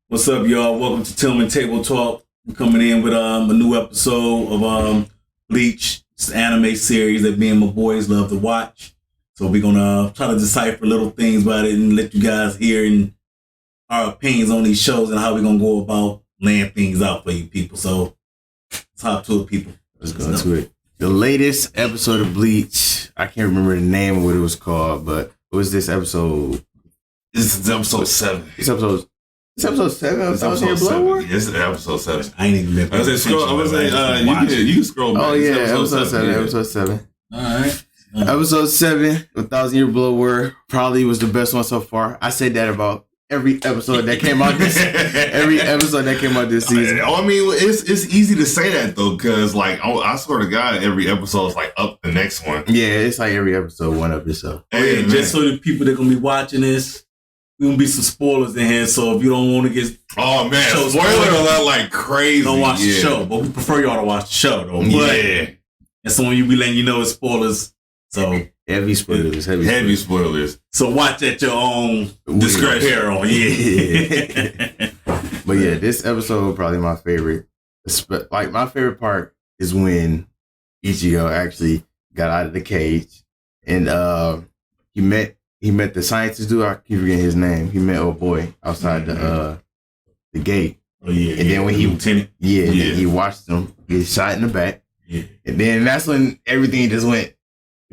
What's up, y'all? Welcome to Tillman Table Talk. We're coming in with a new episode of Bleach. It's an anime series that me and my boys love to watch. So we're gonna try to decipher little things about it and let you guys hear and our opinions on these shows and how we're gonna go about laying things out for you people. So let's hop to it, people. Let's go into it. The latest episode of Bleach, I can't remember the name of what it was called, but it was this episode. This is episode 7. It's episode 7 of Thousand Year Blood War? This is episode 7. I ain't even been I was saying, you can scroll back. Oh, yeah, episode 7. Episode 7. All right. Episode 7 of Thousand Year Blood War probably was the best one so far. I said that about every episode that came out this season. I mean, it's easy to say that though, because like I swear to God, every episode is like up the next one. Yeah, it's like every episode one up itself. Hey, just so the people that are gonna be watching this, we're gonna be some spoilers in here. So if you don't want to get spoiler alert like crazy, don't watch the show. But we prefer y'all to watch the show though. Yeah, and so when you be letting you know it's spoilers. So heavy spoilers. Heavy spoilers. So watch at your own discretion. Yeah. But yeah, this episode probably my favorite. Like my favorite part is when Ichigo actually got out of the cage and he met the scientist dude. I keep forgetting his name. He met old boy outside the gate. Oh yeah. And then when Lieutenant. And then he watched him get shot in the back. Yeah. And then that's when everything just went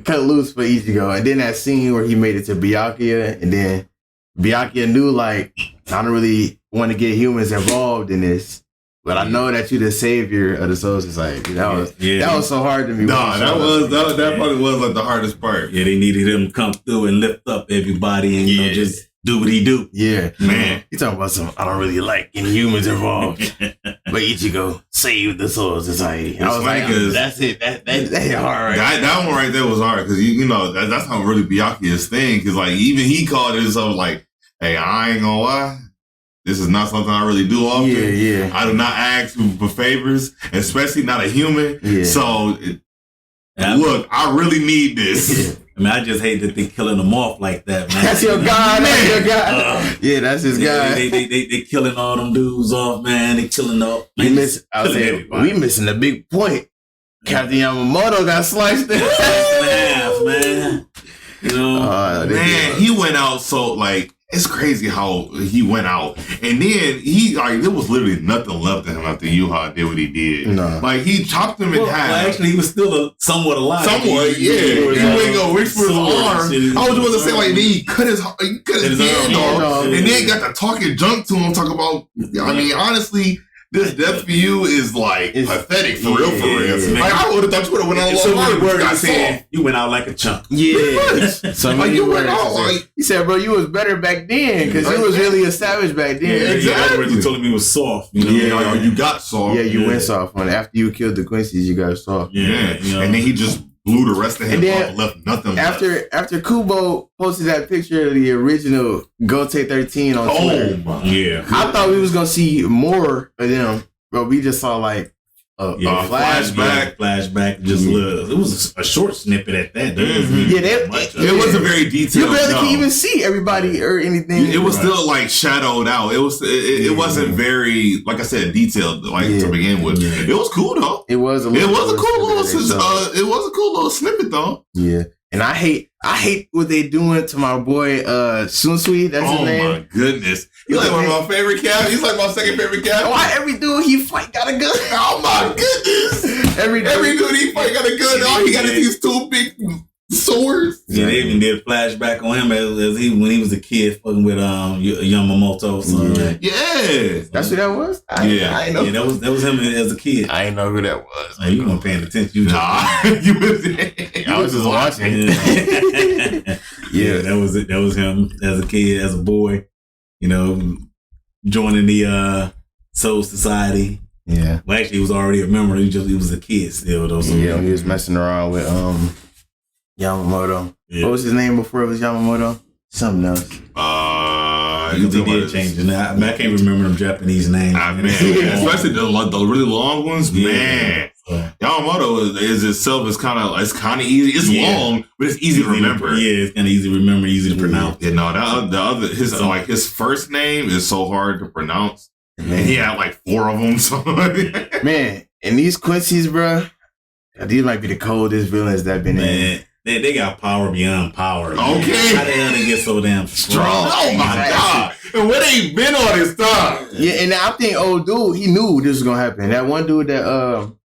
cut loose for Ichigo. And then that scene where he made it to Byakuya, and then Byakuya knew like I don't really want to get humans involved in this, but I know that you're the savior of the Soul Society. That was so hard to me. No, that probably was like the hardest part. Yeah, they needed him to come through and lift up everybody and just do what he do. Yeah, man. He talking about some. I don't really like getting humans involved, but Ichigo saved the Soul Society. I was like, that's it. That hard. Right? That one right there was hard because you know that's how really Byakuya's thing. Because like even he called himself like, "Hey, I ain't gonna lie. This is not something I really do often. Yeah. I do not ask for favors, especially not a human. Yeah. So, look, I really need this." I mean, I just hate that they killing them off like that, man. That's your guy, man. That's your guy. Yeah, that's his guy. They killing all them dudes off, man. They killing up. We missing a big point. Captain Yamamoto got sliced in half, man. You know, man, he went out so like. It's crazy how he went out, and then there was literally nothing left of him after Yuha did what he did. No. Like he chopped him in half. Well, actually, he was still somewhat alive. Somewhat, yeah. He went go reach for his arm. I was about to say like then he cut his hand off, and then got to talking junk to him. Talk about. I mean, honestly. This death for you is like pathetic for real. Like I would have thought you would have went out a little you went out like a chump. Yeah. So like you went out like he said, bro, you was better back then because you was really a savage back then. Yeah, exactly. You told him he was soft. You know? Yeah, you got soft. Yeah, you went soft. After you killed the Quincy's, you got soft. Yeah. You know? And then he just blew the rest of him off and left nothing after Kubo posted that picture of the original Gote 13 on Twitter. Yeah. I thought we was going to see more of them, but we just saw like a flashback. Just it was a short snippet at that. It wasn't very detailed. You barely can even see everybody or anything. It was still like shadowed out. It wasn't very, like I said, detailed to begin with. Yeah. It was cool though. It was a cool little snippet though. Yeah. And I hate what they doing to my boy Sunsui. That's his name. Oh my goodness. He's like one of my favorite cats. He's like my second favorite cat. Why every dude he fight got a gun? Oh my goodness. Every dude he fight got a gun. All he got is these two big swords. Yeah, they even did flashback on him as when he was a kid fucking with Yamamoto. So yeah. That's who that was? I ain't know. Yeah, that was him as a kid. I ain't know who that was. Man, you weren't paying attention. I was just watching. Yeah, that was it. That was him as a kid, as a boy. You know, joining the Soul Society. Yeah. Well, actually, he was already a member. He was a kid still, though. So he was messing around with Yamamoto. Yeah. What was his name before it was Yamamoto? Something else. Because they did change it. I can't remember them Japanese names. Man, especially the really long ones. Man, Yamamoto is itself is kind of easy. It's long, but it's easy to remember. It's kind of easy to remember, easy to pronounce. Yeah, no, the other his first name is so hard to pronounce. Man. And he had like 4 of them. So. Man, and these Quincy's, bro, these might be the coldest villains that been in. They got power beyond power. Okay. How the hell they get so damn strong? Oh my God. And where they been all this time? Yeah, and I think old dude, he knew this was gonna happen. That one dude that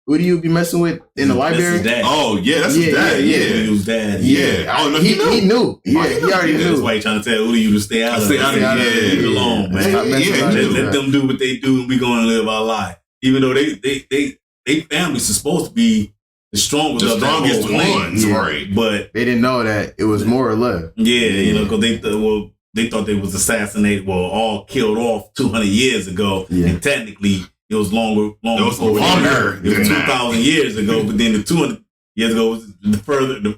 who do you be messing with in the library? Oh yeah, that's his dad. Yeah. His dad. Yeah. Oh no, he knew. He knew. Yeah, he already knew. That's why he's trying to tell Udiyu to stay out of it. Leave it alone, man. Let them do what they do and we gonna live our life. Even though they family's supposed to be the strongest ones, right? But they didn't know that it was more or less. Yeah, because they thought they was assassinated, all killed off 200 years ago, and technically it was longer. It was longer. It was 2,000 years ago, but then the 200 years ago was the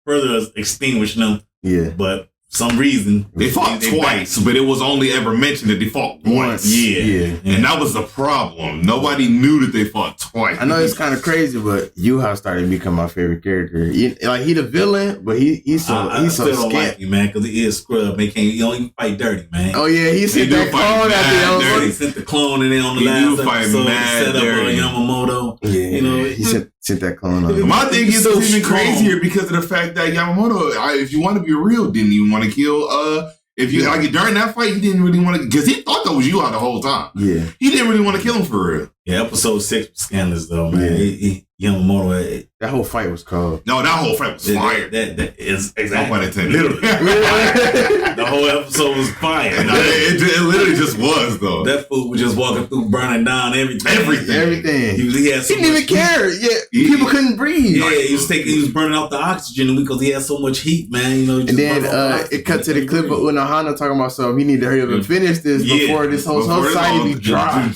further extinguishing them. Yeah, but some reason they fought twice, but it was only ever mentioned that they fought once. Yeah. And that was the problem. Nobody knew that they fought twice. I know it's kind of crazy, but Yuha started to become my favorite character. He the villain, but he's so still don't like you, man, because he is scrub. He only fight dirty, man. Oh yeah, he sent that clone out there. He sent the clone and then on the last episode to set up Yamamoto. Yeah, he sent that clone out. My thing is it's even crazier because of the fact that Yamamoto, if you want to be real, didn't even want to kill. If you during that fight, he didn't really want to, because he thought that was Yuha the whole time. Yeah, he didn't really want to kill him for real. Yeah, episode 6 was scandalous though, man. Yamamoto. That whole fight was cold. No, that whole fight was fire. That is exactly. Literally. The whole episode was fire. It literally just was though. That fool was just walking through, burning down everything. Everything. He didn't even care. Yeah, people couldn't breathe. Yeah, he was burning out the oxygen because he had so much heat, man. And then it cut to the clip of Unohana talking about something. He need to hurry up and finish this before this whole society be dry.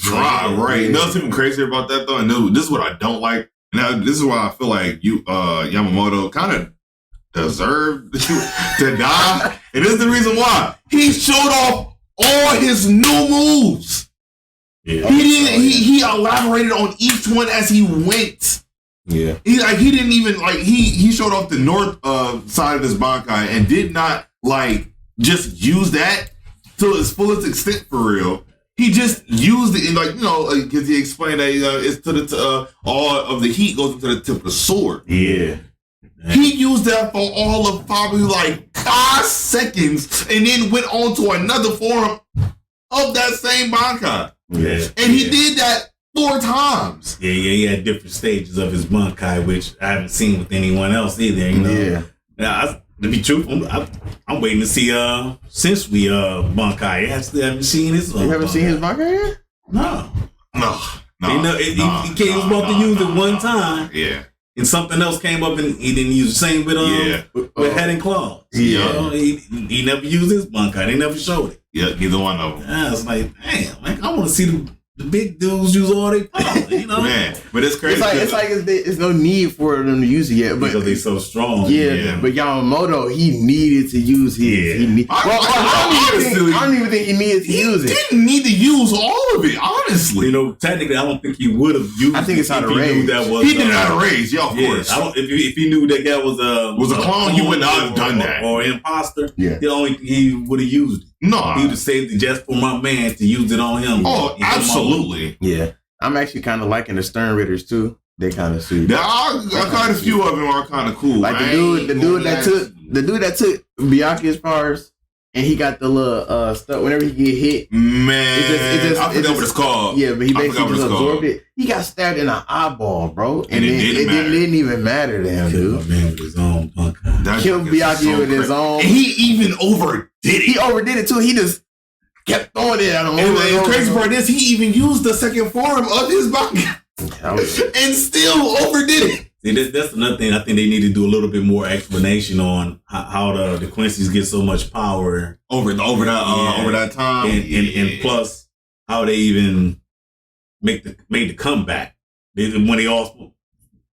Right. You know what's even crazier about that though? And this is what I don't like. Now, this is why I feel like Yamamoto kind of deserved to die. And this is the reason why. He showed off all his new moves. Yeah. He elaborated on each one as he went. Yeah. He didn't even he showed off the north side of his Bankai and did not just use that to its fullest extent for real. He just used it because he explained that it's to the all of the heat goes into the tip of the sword. Yeah. He used that for all of probably 5 seconds and then went on to another form of that same Bankai. Yeah. And he did that 4 times. Yeah, he had different stages of his Bankai, which I haven't seen with anyone else either, Yeah. Now, to be truthful, I'm waiting to see since we Bankai. I still haven't seen his. You haven't seen his Bankai yet? No. He was about to use it one time. Yeah. And something else came up and he didn't use the same with head and claws. Yeah. He never used his Bankai. They never showed it. Yeah, neither one of them. I was like, damn, I want to see the big dudes use all their power, Man, but it's crazy. It's no need for them to use it yet, because they're so strong. Yeah, but Yamamoto, he needed to use his. Yeah. I don't even think he needed to use it. He didn't need to use all of it, honestly. Technically, I don't think he would have used it. I think it's out of rage. He did it out of rage, of course. If he knew that guy was a clone, he would not have done that. Or an imposter, yeah. He would have used it. No. He would have saved it just for my man to use it on him. Oh, absolutely. Yeah. I'm actually kind of liking the Stern Ritters too. They kind of sweet. Quite a few of them are kind of cool. Like the dude that took Byakuya's powers, and he got the little stuff whenever he get hit. Man, I forgot what it's called. Yeah, but he basically just absorbed it. He got stabbed in an eyeball, bro, and it didn't even matter to him, dude. Man with his own Bankai. Killed Byakuya with his own. And he even overdid it. He overdid it too. He just kept throwing it at him. And the crazy part is, he even used the second form of his Bankai and still overdid it. See, that's another thing. I think they need to do a little bit more explanation on how the Quincy's get so much power over that time, and plus how they even made the comeback when they all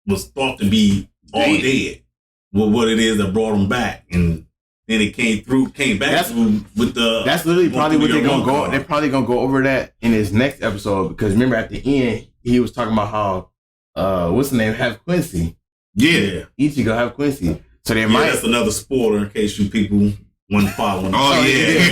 was thought to be all dead. What it is that brought them back, and then it came back through with the. That's literally probably what they're gonna go. They're probably gonna go over that in his next episode because remember at the end he was talking about how what's the name have Quincy. Yeah, Ichigo have Quincy. So they might. That's another spoiler in case you people want to follow. Oh yeah,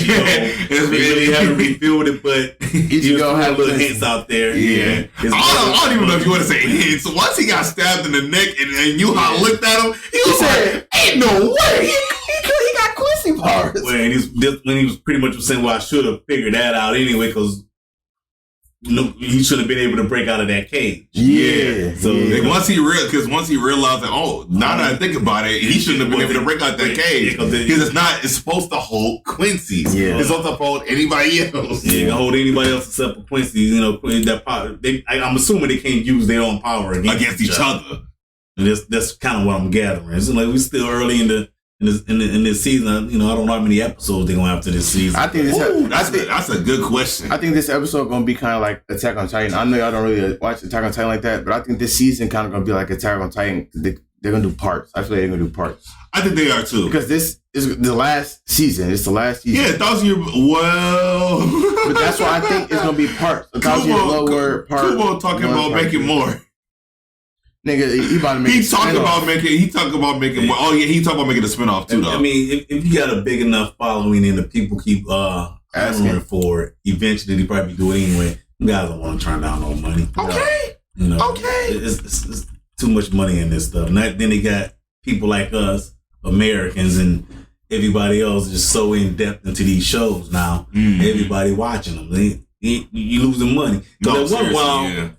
they really haven't revealed it, but Ichigo have little hints out there. Yeah, I don't even know if you want to say hints. So once he got stabbed in the neck and Yuha looked at him, he was like, "Ain't no way he got Quincy powers." Well, when he was pretty much saying, "Well, I should have figured that out anyway," because he should have been able to break out of that cage. Yeah. So once he realized that, oh, now that I think about it, he shouldn't have been able to break out that cage because it's supposed to hold Quincy. Yeah. It's supposed to hold anybody else. Yeah, it can hold anybody else except for Quincy. You know, that power. I'm assuming they can't use their own power against each other. And that's kind of what I'm gathering. It's like we're still early in this season. You know, I don't know how many episodes they're gonna have to this season. I think that's a good question. I think this episode gonna be kind of like Attack on Titan. I know y'all don't really watch Attack on Titan like that, but I think this season kind of gonna be like Attack on Titan. They're gonna do parts. I feel like they're gonna do parts. I think they are too because this is the last season. It's the last season. Yeah, 1,000 Year. Well, but that's why I think it's gonna be parts. 1,000 Year Blood part. Kubo talking about making more. Nigga, he about to make. He talking about making more. Oh yeah, he talking about making a spinoff too. Though I mean, if you got a big enough following and the people keep asking for it, eventually they probably do it anyway. You guys don't want to turn down no money. Okay, you know, okay. It's too much money in this stuff. And then they got people like us, Americans, and everybody else just so in depth into these shows now. Everybody watching them, you losing money. No, one while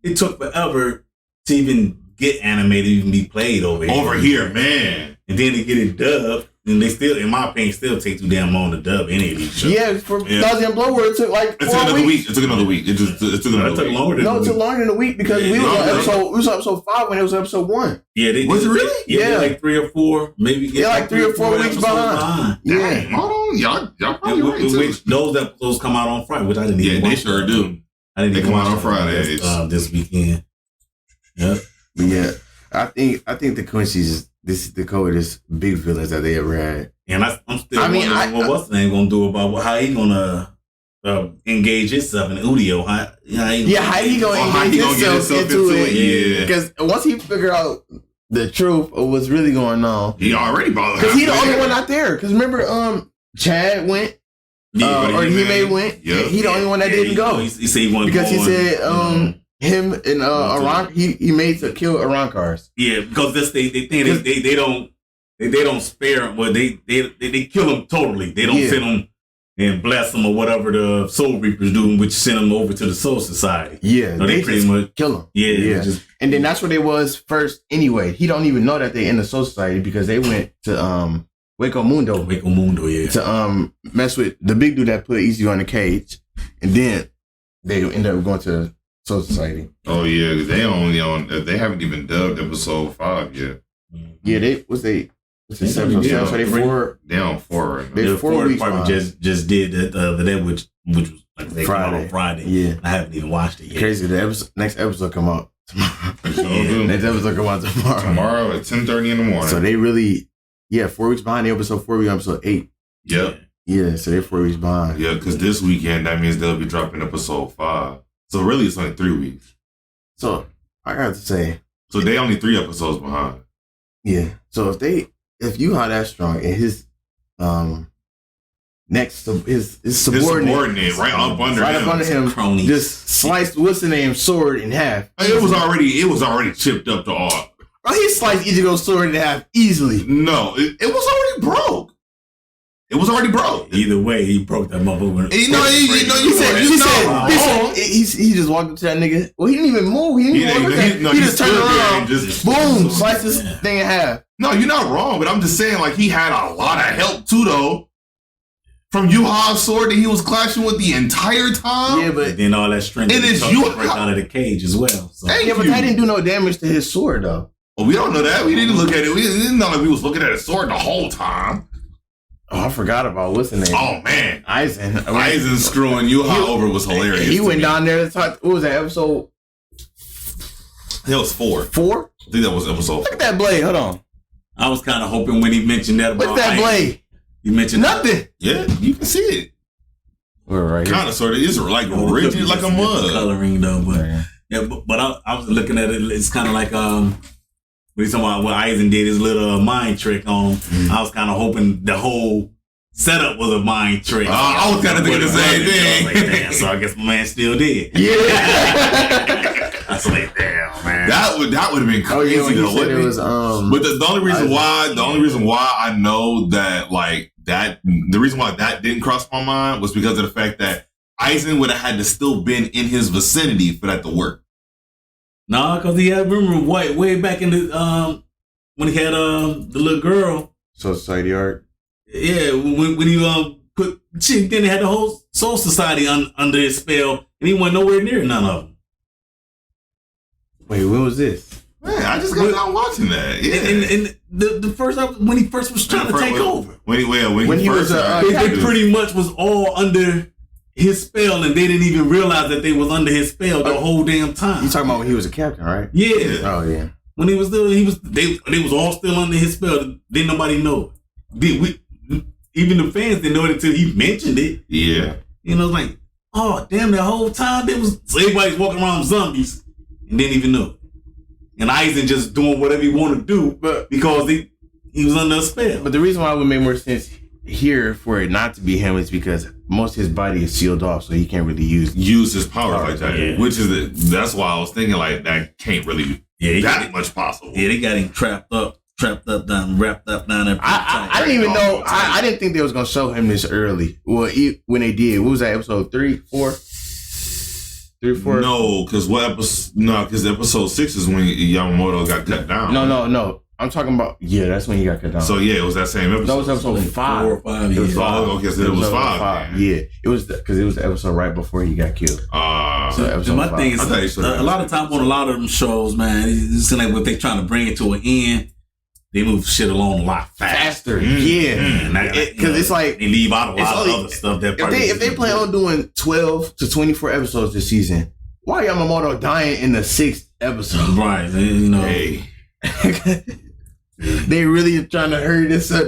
it took forever to even get animated, even be played over here, man. And then to get it dubbed, and they still, in my opinion, still take too damn long to dub any of these shows. Yeah, for 1,000 Year Blood it took like 4 weeks. It took another week. It took another week. Longer it took longer than a week because we was on episode 5 when it was episode 1. Yeah, was it really? Yeah, like 3 or 4, maybe. Yeah, like 3 or 4 weeks behind. Yeah, y'all probably right too. Which those episodes come out on Friday, which I didn't even. Yeah, they sure do. They come out on Friday this weekend. Yep. But yeah, I think the Quincy's this is the coldest big villains that they ever had. And I'm still wondering what what's the name gonna do about how he gonna engage himself in Udio. How he gonna engage himself into it? Yeah, because once he figure out the truth of what's really going on, he already bothered. Because he the only one out there. Because remember, Chad went. Or he went. Yep. He the only one that didn't go. He said he wanted because he said him and Aran he made to kill Arankars. Yeah, because that's they think they don't spare him, but they kill him totally. They don't send him and bless him or whatever the Soul Reapers do, which send him over to the Soul Society. Yeah, so they pretty much kill him. Yeah. And then that's where they was first anyway. He don't even know that they in the Soul Society because they went to Waco Mundo, yeah, to mess with the big dude that put Ichigo in the cage, and then they ended up going to Soul Society. Oh yeah, because they haven't even dubbed episode 5 yet. Yeah, they 7 yeah, so they 4. They on 4 right now. They 4 weeks just did that the other day, which was like Friday. Yeah, I haven't even watched it yet. Crazy. The next episode come out tomorrow. Next episode come out tomorrow. Tomorrow at 10:30 in the morning. So they really. Yeah, 4 weeks behind the episode 4, we on episode 8. Yep. Yeah, so they're 4 weeks behind. Yeah, because this weekend, that means they'll be dropping episode 5. So really, it's only 3 weeks. So, I got to say. So they only 3 episodes behind. Yeah. So if you are that strong and his his subordinate right up under him, cronies. Just sliced, what's the name, sword in half. It was already chipped up to all. Oh, he sliced Ichigo's sword in half easily. No, it was already broke. It was already broke. Either way, he broke that motherfucker. He just walked up to that nigga. Well, he didn't even move. He just turned around. Boom, sliced this thing in half. No, you're not wrong, but I'm just saying, like, he had a lot of help too, though. From Yuha's sword that he was clashing with the entire time. Yeah, but then all that strength it is Yuha break out of the cage as well. So. But that didn't do no damage to his sword, though. Well, we don't know that. We didn't look at it. We didn't know like we was looking at his sword the whole time. Oh, I forgot about what's the name. Oh man, Aizen screwing Yuha over was hilarious. He went down there to talk. What was that episode? It was 4. 4? I think that was episode 4. Look at that blade. Hold on. I was kind of hoping when he mentioned that about what's that blade? You mentioned nothing. Yeah, you can see it. We're right here. Kind of, sort of. It's like rigid, like a mug. Coloring though, but but I was looking at it. It's kind of like when he's talking about what Eisen did his little mind trick on. I was kind of hoping the whole setup was a mind trick. I was kind of thinking the same thing. Like, damn, so I guess my man still did. Yeah. I was like, damn, man. That would have been crazy. Oh, yeah, when it was, but the only reason why I know that like that, the reason why that didn't cross my mind was because of the fact that Eisen would have had to still been in his vicinity for that to work. Nah, because he had, remember way back in the when he had the little girl. Society art. Yeah, when he put then he had the whole Soul Society under his spell, and he went nowhere near none of them. Wait, when was this? Man, I just got done watching that. Yeah, and the first when he first was trying to take over. When he first, they pretty much was all under his spell, and they didn't even realize that they was under his spell the whole damn time. You talking about when he was a captain, right? Yeah. Oh yeah. When he was still, they was all still under his spell. Didn't nobody know. Even the fans didn't know it until he mentioned it. Yeah. You know, like, oh damn, that whole time so everybody's walking around zombies and didn't even know. And Eisen just doing whatever he wanted to do, but because he was under a spell. But the reason why it would make more sense here for it not to be him is because most of his body is sealed off, so he can't really use his powers like that. Yeah. Which is that's why I was thinking like that can't really be that much possible. Yeah, they got him wrapped up down there. I didn't even know. I didn't think they was gonna show him this early. Well, when they did, what was that, episode 3, 4? 3 or 4? No, because episode 6 is when Yamamoto got cut down. No. I'm talking about that's when he got cut down. So yeah, it was that same episode. That was episode 5. 4 or 5. It was 5. Okay, so it was 5. Yeah, it was because it was the episode right before he got killed. So episode my 5. Thing is, a lot of times on a lot of them shows, man, it's like if they trying to bring it to an end, they move shit along a lot faster. Yeah, because it's like they leave out a lot of other stuff. That if they plan on doing 12 to 24 episodes this season, why Yamamoto dying in the 6th episode? Right, you know. Hey. They really trying to hurry this up.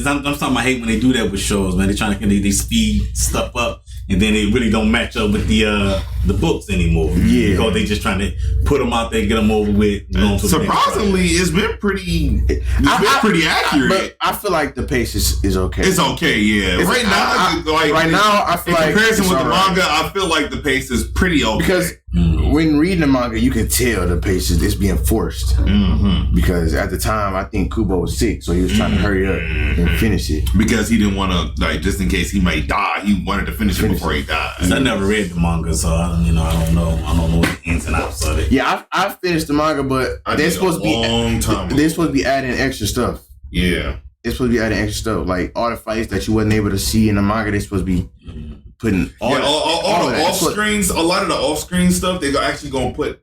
Sometimes I hate when they do that with shows, man. They trying to they speed stuff up, and then they really don't match up with the books anymore. Yeah, because they just trying to put them out there, get them over with. Surprisingly, it's been pretty accurate. But I feel like the pace is okay. It's okay, yeah. Right now, I feel like in comparison with the manga, I feel like the pace is pretty okay. Because when reading the manga, you can tell the pace is being forced. Mm-hmm. Because at the time, I think Kubo was sick, so he was trying to hurry up and finish it. Because he didn't want to, like, just in case he might die, he wanted to finish it before he died. I never read the manga, so I don't know the ins and outs of it. Yeah, I finished the manga, but they're supposed to be adding extra stuff. Yeah, they're supposed to be adding extra stuff, like all the fights that you wasn't able to see in the manga. They're supposed to be putting all the off screens. A lot of the off screen stuff they're actually gonna put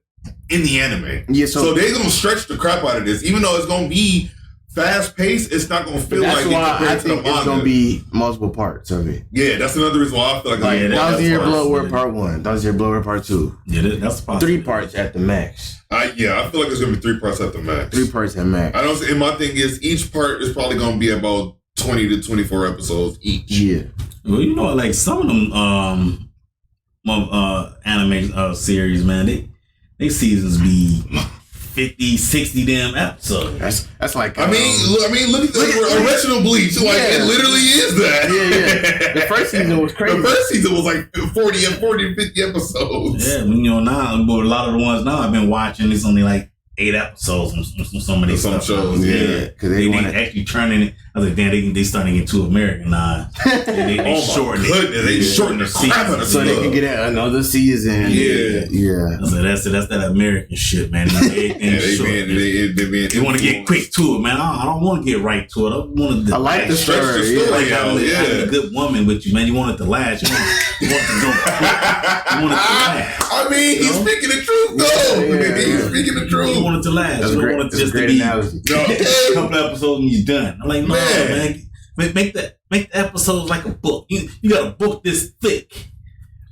in the anime. Yeah, so they're gonna stretch the crap out of this, even though it's gonna be fast paced. It's not gonna feel like it compared to the manga. It's gonna be multiple parts of it. Yeah, that's another reason why I feel like Thousand Year Blood War Part 1, Thousand Year Blood War Part 2. Yeah, that's possible. 3 parts at the max. I feel like it's gonna be 3 parts at the max. 3 parts at max. I don't. And my thing is, each part is probably gonna be about 20 to 24 episodes each. Yeah. Well, you know, like some of them anime series, man, they seasons be 50, 60 damn episodes. That's like I mean, look at the original Bleach. Like it literally is that. Yeah. The first season was crazy. The first season was like 40 and 50 episodes. Yeah, now, but a lot of the ones now I've been watching, it's only like 8 episodes from some of these shows. Yeah, because they actually turning it. I was like, damn, they starting to get too American now. They shorten it. They shorten the crap so they can get another season. Yeah. So that's that American shit, man. They want to get quick to it, man. I don't want to get right to it. I like the story. Like having a good woman with you, man. You want it to last. You want it to go quick. You want it to last. I mean, he's speaking the truth, though. He's speaking the truth. You want it to last. You don't want it just to be a couple episodes and you're done. I'm like, no, man. Make the episodes like a book. You got a book this thick.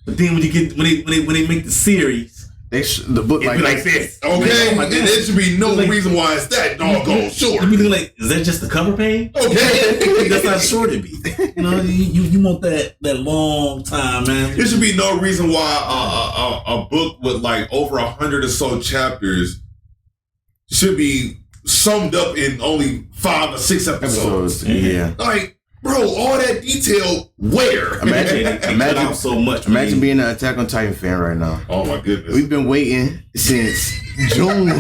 But then when they make the series, the book like this. Okay, and there should be no reason why it's that doggone short. I mean, like, is that just the cover page? Okay, that's not short to be. You know, you want that long time, man. There should be no reason why a book with like over 100 or so chapters should be summed up in only 5 or 6 episodes. Yeah, like. Bro, all that detail, where? Imagine so much. Imagine being an Attack on Titan fan right now. Oh my goodness. We've been waiting since June,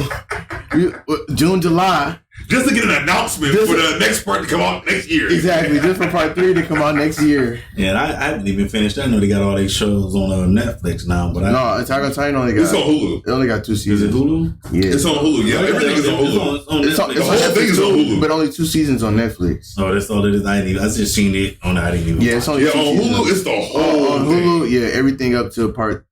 July. Just to get an announcement for the next part to come out next year. Exactly, just for part 3 to come out next year. Yeah, and I haven't even finished. I know they got all these shows on Netflix now, but no, Attack on Titan only got. It's on Hulu. It only got 2 seasons. Is it Hulu? Yeah, it's on Hulu. Yeah, everything is on Hulu. It's on Netflix. The whole thing is on Hulu, but only 2 seasons on Netflix. Oh, that's all it is. I just seen it on. I didn't even. Yeah, it's only on Hulu. It's the whole on Hulu. Yeah, everything up to part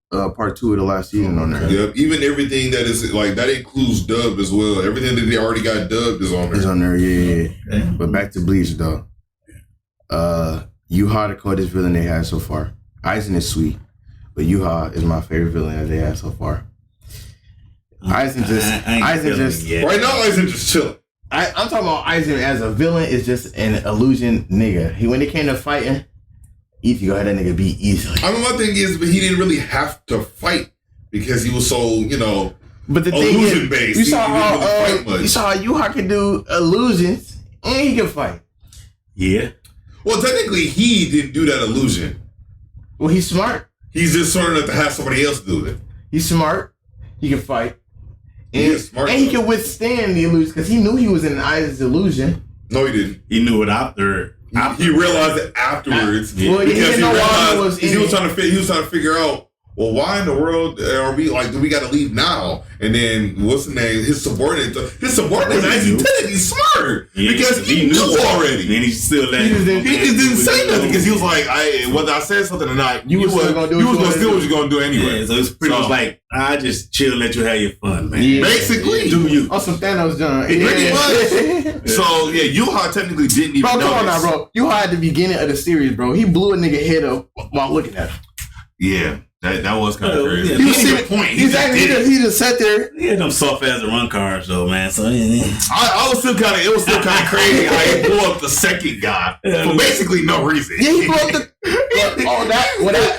2 of the last season on there. Yep, even everything that is like that includes dub as well. Everything that they already got dubbed is on there. It's on there, yeah. Okay. But back to Bleach though. Yuha, the coldest villain they had so far. Aizen is sweet, but Yuha is my favorite villain that they had so far. Aizen just right now Aizen just chilling. I'm talking about Aizen as a villain is just an illusion nigga. When it came to fighting, Ichigo had that nigga beat easily. I mean, my thing is, but he didn't really have to fight because he was so, but the illusion based. You saw how Yuha can do illusions and he can fight. Yeah. Well, technically, he didn't do that illusion. Well, he's smart. He's just smart enough to have somebody else do it. He's smart. He can fight. And he can withstand the illusion because he knew he was in Aizen's illusion. No, he didn't. He knew it after. He realized it afterwards because he was trying to figure out, well, why in the world are we like? Do we got to leave now? And then what's the name? His subordinate actually technically smart because he knew already. And he still let. He just didn't say nothing because he was like, whether I said something or not, you was gonna do what you're gonna do anyway. Yeah, so it's pretty much like I just chill, let you have your fun, man. Yeah. Basically, do you? On some Thanos John. Pretty much. So yeah, Yuha technically didn't even. Bro, come on now, bro. Yuha at the beginning of the series, bro. He blew a nigga head up while looking at him. Yeah. That was kind of crazy. Yeah, he was the point. He just sat there. He had them soft ass run cars though, man. So I was still kind of. It was still kind of crazy how he blew up the second guy for basically no reason. Yeah, he blew up the.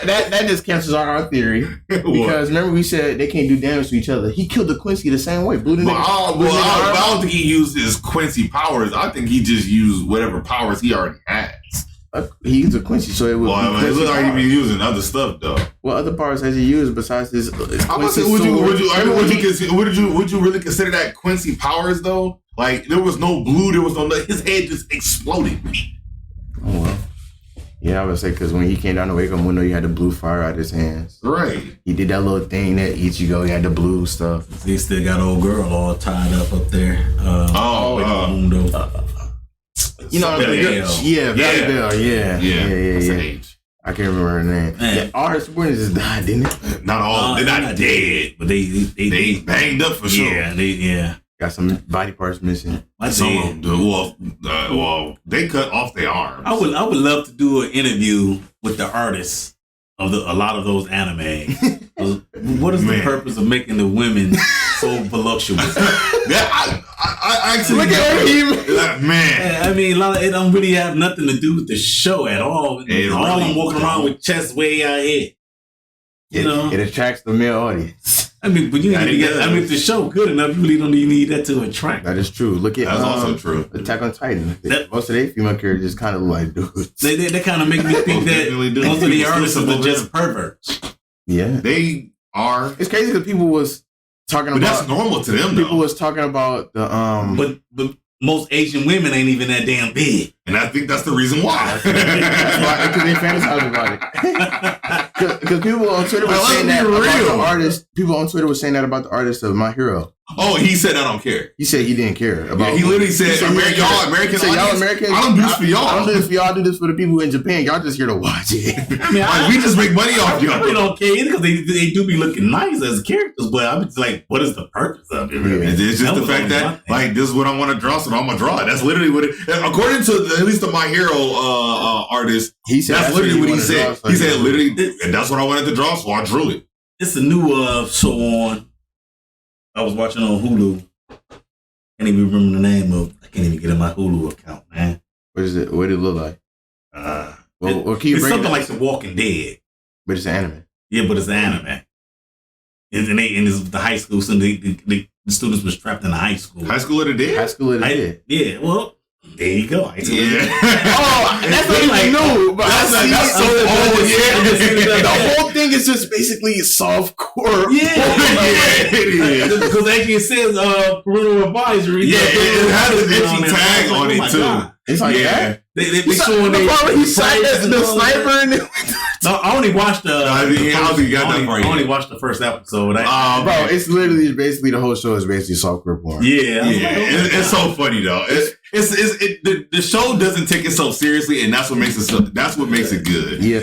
That just cancels our theory because remember we said they can't do damage to each other. He killed the Quincy the same way. Blew the nigga. I don't think he used his Quincy powers. I think he just used whatever powers he already has. He used a Quincy, so it would. Well, it looked like he be using other stuff though. What other powers has he used besides his? Would you really consider that Quincy powers though? Like there was no blue, there was no. His head just exploded. Oh well. Yeah, I would say because when he came down the wake up window, he had the blue fire out his hands. Right. He did that little thing that Ichigo. He had the blue stuff. He still got old girl all tied up there. You know, Valley Bell. Yeah. I can't remember her name. Yeah, all her subordinates just died, didn't it? Not all. They're not dead, but they banged up for sure. Yeah, got some body parts missing. Some of them do. Well, they cut off their arms. I would love to do an interview with the artists of a lot of those anime. What is the purpose of making the women so voluptuous? I actually look at him, man. I mean, it don't really have nothing to do with the show at all. All I'm walking around with chests way out here. It attracts the male audience. I mean, but if the show good enough, you really don't even need that to attract. That is true. Look at that's also true. Attack on Titan. Most of their female characters kind of look like dudes. They kind of make me think that most of the artists are just perverts. Yeah, they are. It's crazy because people was talking about. That's normal to them. People was talking about the But most Asian women ain't even that damn big. And I think that's the reason why. Because they fantasize about it. Because people on Twitter were saying that about the artist. People on Twitter were saying that about the artist of My Hero. Oh, he said I don't care. He said he didn't care about. Yeah, he literally said, y'all Americans. Y'all Americans. I don't do this for y'all. I don't do this for y'all. I do this for the people in Japan. Y'all just here to watch it. I mean, we just make money off y'all. They don't care either because they do be looking nice as characters. But I'm just like, what is the purpose of it? Really? It's just the fact that like this is what I want to draw, so I'm gonna draw it. That's literally what it. According to at least the My Hero artist, he said that's literally what he said. He said literally, and that's what I wanted to draw, so I drew it. it's a new show on. I was watching on Hulu. Can't even remember the name of. I can't even get in my Hulu account, man. What is it? What did it look like? It's something like The Walking Dead. But it's an anime. Yeah, but it's anime. And it's the high school, so the students was trapped in the high school. High School of the Dead? High School of the Dead. Yeah, well, there you go. That's not even new. But that's so old. Yeah. The whole thing is just basically softcore. Yeah. Because actually it says parental advisory. Yeah, it has an itchy tag on it too. It's like that. They showing the sniper and no, I only watched the. I only watched the first episode. Bro, it's literally basically the whole show is basically softcore porn. Yeah. It's so funny though. The show doesn't take itself seriously, and that's what makes it good. Yeah.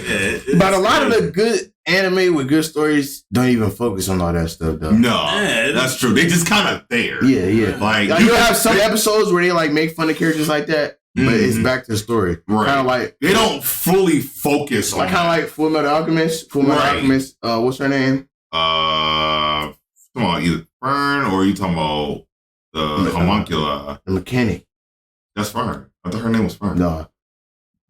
But a lot of the good anime with good stories don't even focus on all that stuff though. No, that's true. They just kind of there. Yeah. Like you have some episodes where they like make fun of characters like that. But it's back to the story. Right. Kind of like they don't fully focus on kind of like Full Metal Alchemist. Full Metal Alchemist. What's her name? Come on, either Fern or you talking about the homuncula? The mechanic. That's Fern. I thought her name was Fern. No,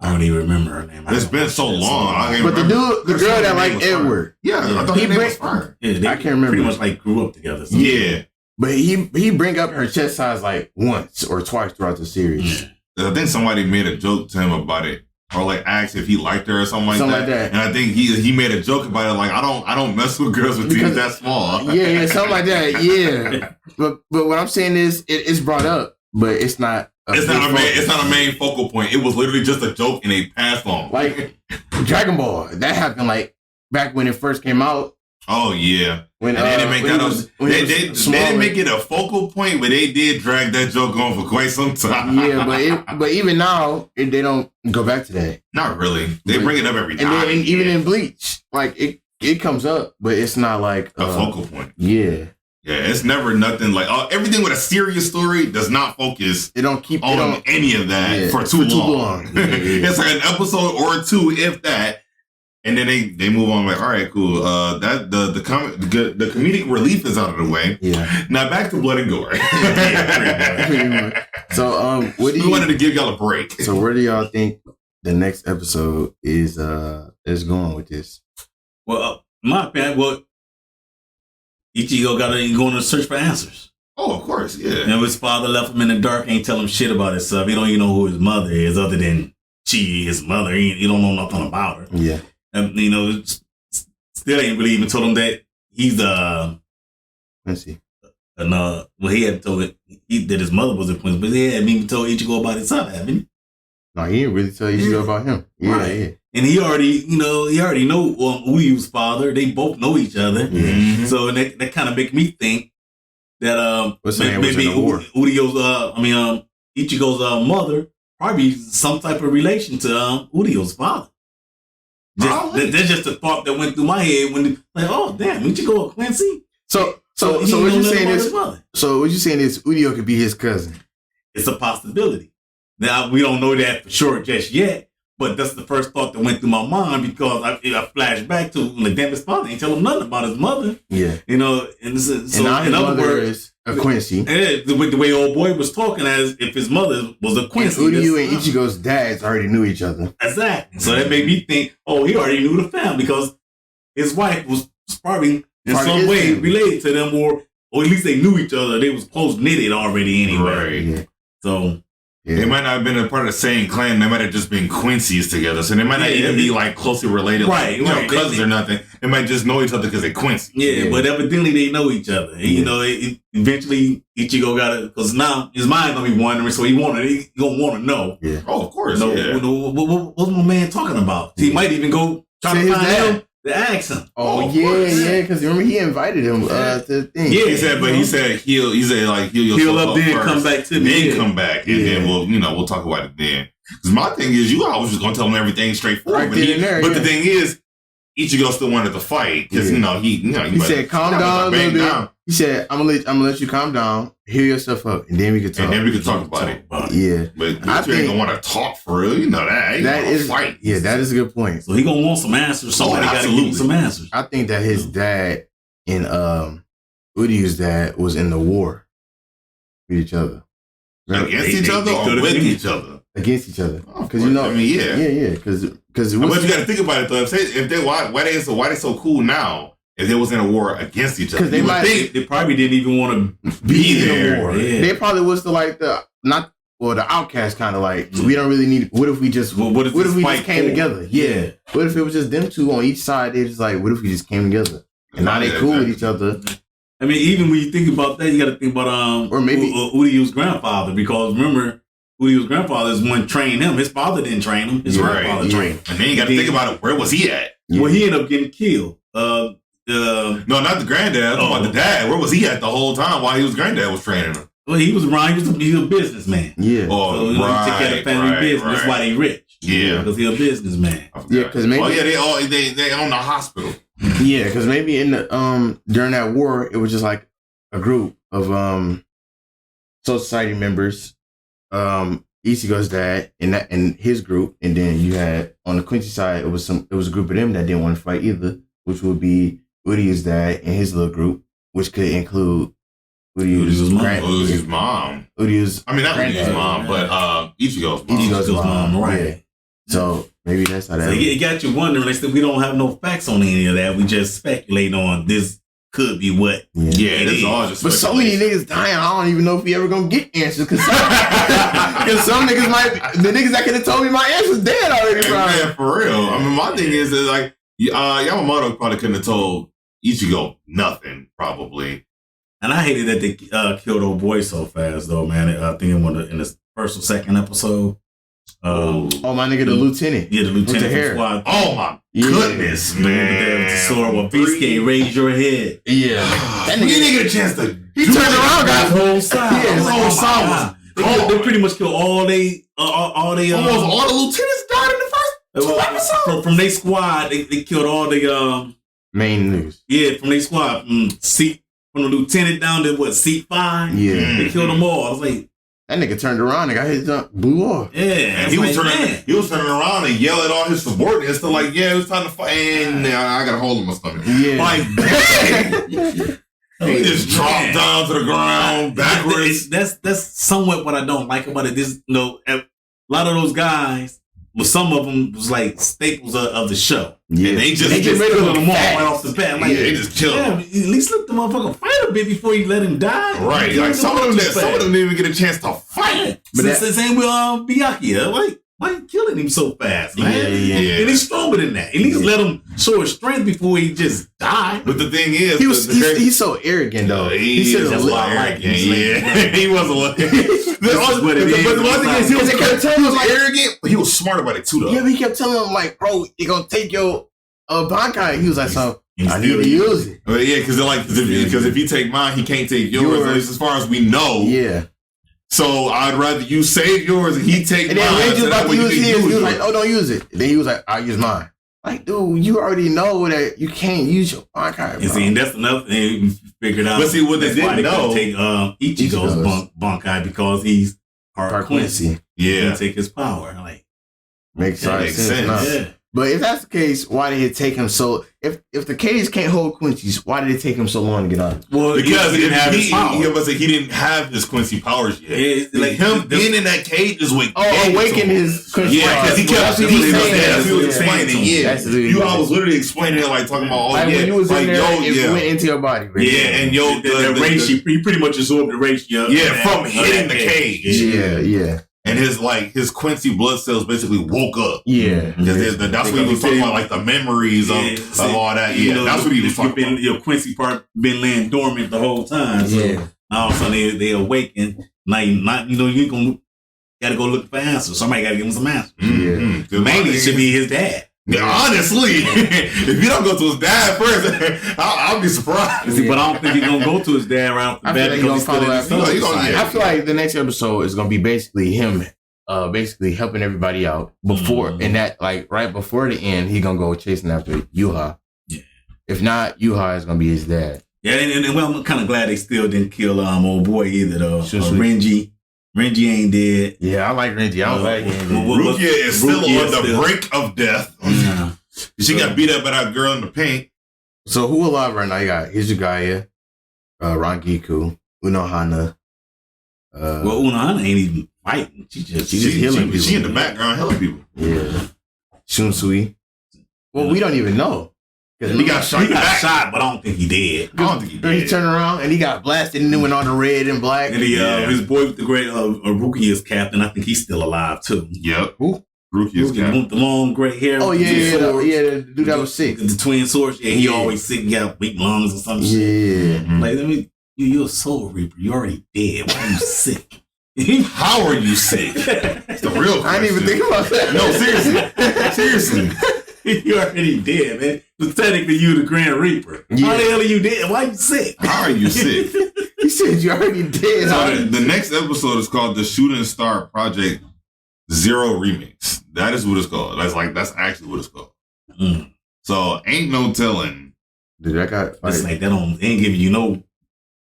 I don't even remember her name. It's been so long. But the girl that liked Edward. Yeah, I thought her name was Fern. Yeah, I can't remember. Pretty much like grew up together. So. Yeah, but he bring up her chest size like once or twice throughout the series. I think somebody made a joke to him about it, or like asked if he liked her or something like that. And I think he made a joke about it, like I don't mess with girls with teeth that small. Yeah, something like that. Yeah, but what I'm saying is it's brought up, but it's not. It's not a main focal point. It was literally just a joke and they passed on. Like Dragon Ball, that happened like back when it first came out. Oh yeah, when they didn't make they didn't make it a focal point, but they did drag that joke on for quite some time. Yeah, but even now they don't go back to that. Not really. They bring it up every time. And then even in Bleach, like it comes up, but it's not like a focal point. Yeah. Yeah, it's never nothing like everything with a serious story does not focus. They don't keep on any of that for too long. Yeah. It's like an episode or two, if that. And then they move on like, all right, cool. That the comedic relief is out of the way. Yeah. Now back to blood and gore. So we wanted to give y'all a break. So where do y'all think the next episode is going with this? Well, in my opinion, Ichigo go on a search for answers. Oh, of course, yeah. And his father left him in the dark, ain't tell him shit about himself. He don't even know who his mother is, other than she, his mother. He don't know nothing about her. Yeah. And, still ain't really even told him that he's Let's see. He had told that his mother was a queen, but he hadn't even told Ichigo about his son, haven't he? No, he didn't really tell Ichigo about him. Yeah, right. Yeah. And he already know Uyu's father. They both know each other. Mm-hmm. So that kind of make me think that maybe Ichigo's mother probably some type of relation to Urio's father. That's just a thought that went through my head when oh damn, Ichigo a Quincy. So what you saying is Udio could be his cousin. It's a possibility. Now we don't know that for sure just yet. But that's the first thought that went through my mind because I flashed back to his father ain't tell him nothing about his mother. Yeah. And now in other words, a Quincy. With the way old boy was talking as if his mother was a Quincy. And Udio and Ichigo's dads already knew each other. Exactly. So that made me think, he already knew the family because his wife was probably in some way related to them or at least they knew each other. They was close knitted already anyway. Right. Yeah. So they might not have been a part of the same clan. They might have just been Quincy's together. So they might not even be like closely related, like cousins or nothing. They might just know each other because they're Quincy. Yeah, but evidently they know each other. And, eventually Ichigo got it because now his mind gonna be wondering. So he gonna want to know. Yeah. Oh, of course. What's my man talking about? He might even go try to find him. The accent. Oh yeah, because remember he invited him to the thing. Yeah, he said he'll up then come back to me. Then come back and then we'll talk about it then. Because my thing is, you always just gonna tell him everything straightforward. But the thing is, Ichigo still wanted to fight because he said calm down a little bit. He said, "I'm gonna let you calm down, heal yourself up, and then we can talk. And then we can talk about it. Yeah, but I think gonna want to talk for real. You know that. That is fight. Yeah, that is a good point. So he gonna want some answers. Somebody got to give him some answers. I think that his dad and Uryu's dad was in the war with each other. Against each other or with each other? Against each other. Because yeah. Because but you got to think about it though. If they why they so cool now? If they was in a war against each other, because they probably didn't even want to be there. In the war. Yeah. They probably was the outcast kind of like. We don't really need. What if we just? What if we just came together? Yeah. What if it was just them two on each side? They just like. What if we just came together? And now they cool with each other. I mean, even when you think about that, you got to think about or maybe Uryu's grandfather, because remember, Uryu's grandfather is one trained him. His father didn't train him. His grandfather trained him. And then you got to think about it. Where was he at? Well, he ended up getting killed. No, not the granddad. I'm talking about the dad. Where was he at the whole time while his granddad was training him? Well, he was around. He was a businessman. Yeah. So, he took care of the family business. That's why they rich. Yeah. Because he's a businessman. Yeah, because maybe. Oh yeah, they own the hospital. Yeah, because maybe in the during that war, it was just like a group of Soul Society members, Ichigo's dad and his group, and then you had on the Quincy side, it was a group of them that didn't want to fight either, which would be Uryu's dad and his little group, which could include Uryu's mom. I mean, not Uryu's mom, but Ichigo's mom. Right. Yeah. So maybe that's how that. So it got you wondering. Like, we don't have no facts on any of that. We just speculate on this. Could be what? Yeah, it is all just. But so many niggas dying, I don't even know if we ever gonna get answers. Because some niggas the niggas that could have told me my answer's dead already. Man, for real. I mean, my thing is that like Yamamoto probably couldn't have told Ichigo nothing, probably. And I hated that they killed old boy so fast, though, man. I think in the first or second episode. My nigga, the lieutenant. Yeah, the lieutenant from Squad. Oh my goodness, man! The sword with Beast can't raise your head. Yeah, that nigga didn't get a chance to. He turned around, got his whole side. Yeah, his whole side was. They pretty much killed all they. Almost all the lieutenants died in the first 2 episodes. From their squad, they killed all the main niggas. Yeah, from their squad, from the lieutenant down to seat 5. Yeah, they killed them all. I was like. That nigga turned around and got his blew off. Yeah, and he was turning around and yell at all his subordinates to like, yeah, it was time to fight. And I got a hole in my stomach. Yeah, like he just dropped down to the ground backwards. That's somewhat what I don't like about it. A lot of those guys, well, some of them was like staples of the show. Yeah, and they just killed them all right off the bat. Like, yeah, they just killed him. At least let the motherfucker fight a bit before you let him die. Right, like some of them didn't even get a chance to fight. But that's the same with Byakuya. Like, why you killing him so fast, man? Yeah. And he's stronger than that. At least let him show his strength before he just die. But the thing is, he's so arrogant though. He's a little arrogant. Yeah, he was a little. But the one thing is, he kept telling him arrogant, but he was smart about it too, though. Yeah, but he kept telling him like, bro, you're gonna take your Bankai. He was like, so I need to use it. But yeah, because if you take mine, he can't take yours. At least as far as we know. Yeah. So I'd rather you save yours and he take mine. And then when he was about to use his, he was like, oh, don't use it. Then he was like, I'll use mine. Like, dude, you already know that you can't use your Bankai, bro. And see, and that's another thing you figured out. But see, what they didn't know. Take Ichigo's Bankai because he's part Quincy. Yeah. And take his power. Like, makes sense. Yeah. But if that's the case, why did it take him so? If the cage can't hold Quincy's, why did it take him so long to get out? Well, because he didn't have his power. He didn't have his Quincy powers yet. Yeah, like him being in that cage is awakened his Quincy powers. Yeah, because he kept that's what he was explaining. Yeah, I was literally explaining it, like talking about when you was in there, it went into your body. Right? Yeah, and the Reishi, he pretty much absorbed the Reishi. Yeah, from hitting the cage. Yeah. And his Quincy blood cells basically woke up. Yeah. That's what he was talking about, like the memories of all that. Yeah, that's what he was talking about. Your Quincy part been laying dormant the whole time. So all of a sudden they awaken. Now you gotta go look for answers. Somebody gotta give him some answers. Mm-hmm. Mainly should be his dad. Yeah, honestly, if you don't go to his dad first, I'll be surprised. See, but I don't think he's gonna go to his dad around the bed because he's still in his I feel like the next episode is gonna be basically him, basically helping everybody out before, and that like right before the end, he's gonna go chasing after Yuha. Yeah. If not, Yuha is gonna be his dad. Yeah, and well, I'm kind of glad they still didn't kill old boy either though. Renji ain't dead. Yeah, I like Renji. I don't like him. Rukia is still on the brink of death. Yeah. She got beat up by that girl in the paint. So who alive right now? You got Hizugaya, Rangiku, Unohana. Well, Unohana ain't even fighting. She just healing people. She in the background healing people. Yeah. Shunsui. Well, we don't even know. He got shot. He got shot, but I don't think he did. I don't think he did. He turned around and he got blasted and then went on the red and black. And his boy with the great Ruki is captain. I think he's still alive too. Yep. Who? Ruki is captain. With the long gray hair. Oh yeah, the dude that was sick. The twin swords. Yeah, he always sick. He got weak lungs or some shit. Yeah. Mm-hmm. Like, you're a soul reaper. You're already dead. Why are you sick? How are you sick? It's the real question. I didn't even think about that. No, seriously. You already dead, man. But technically, you the Grand Reaper. Yeah. How the hell are you dead? Why are you sick? How are you sick? He said you already dead. So the next episode is called the Shooting Star Project Zero Remix. That is what it's called. That's actually what it's called. Mm. So ain't no telling. Dude, that guy. It's like that ain't giving you no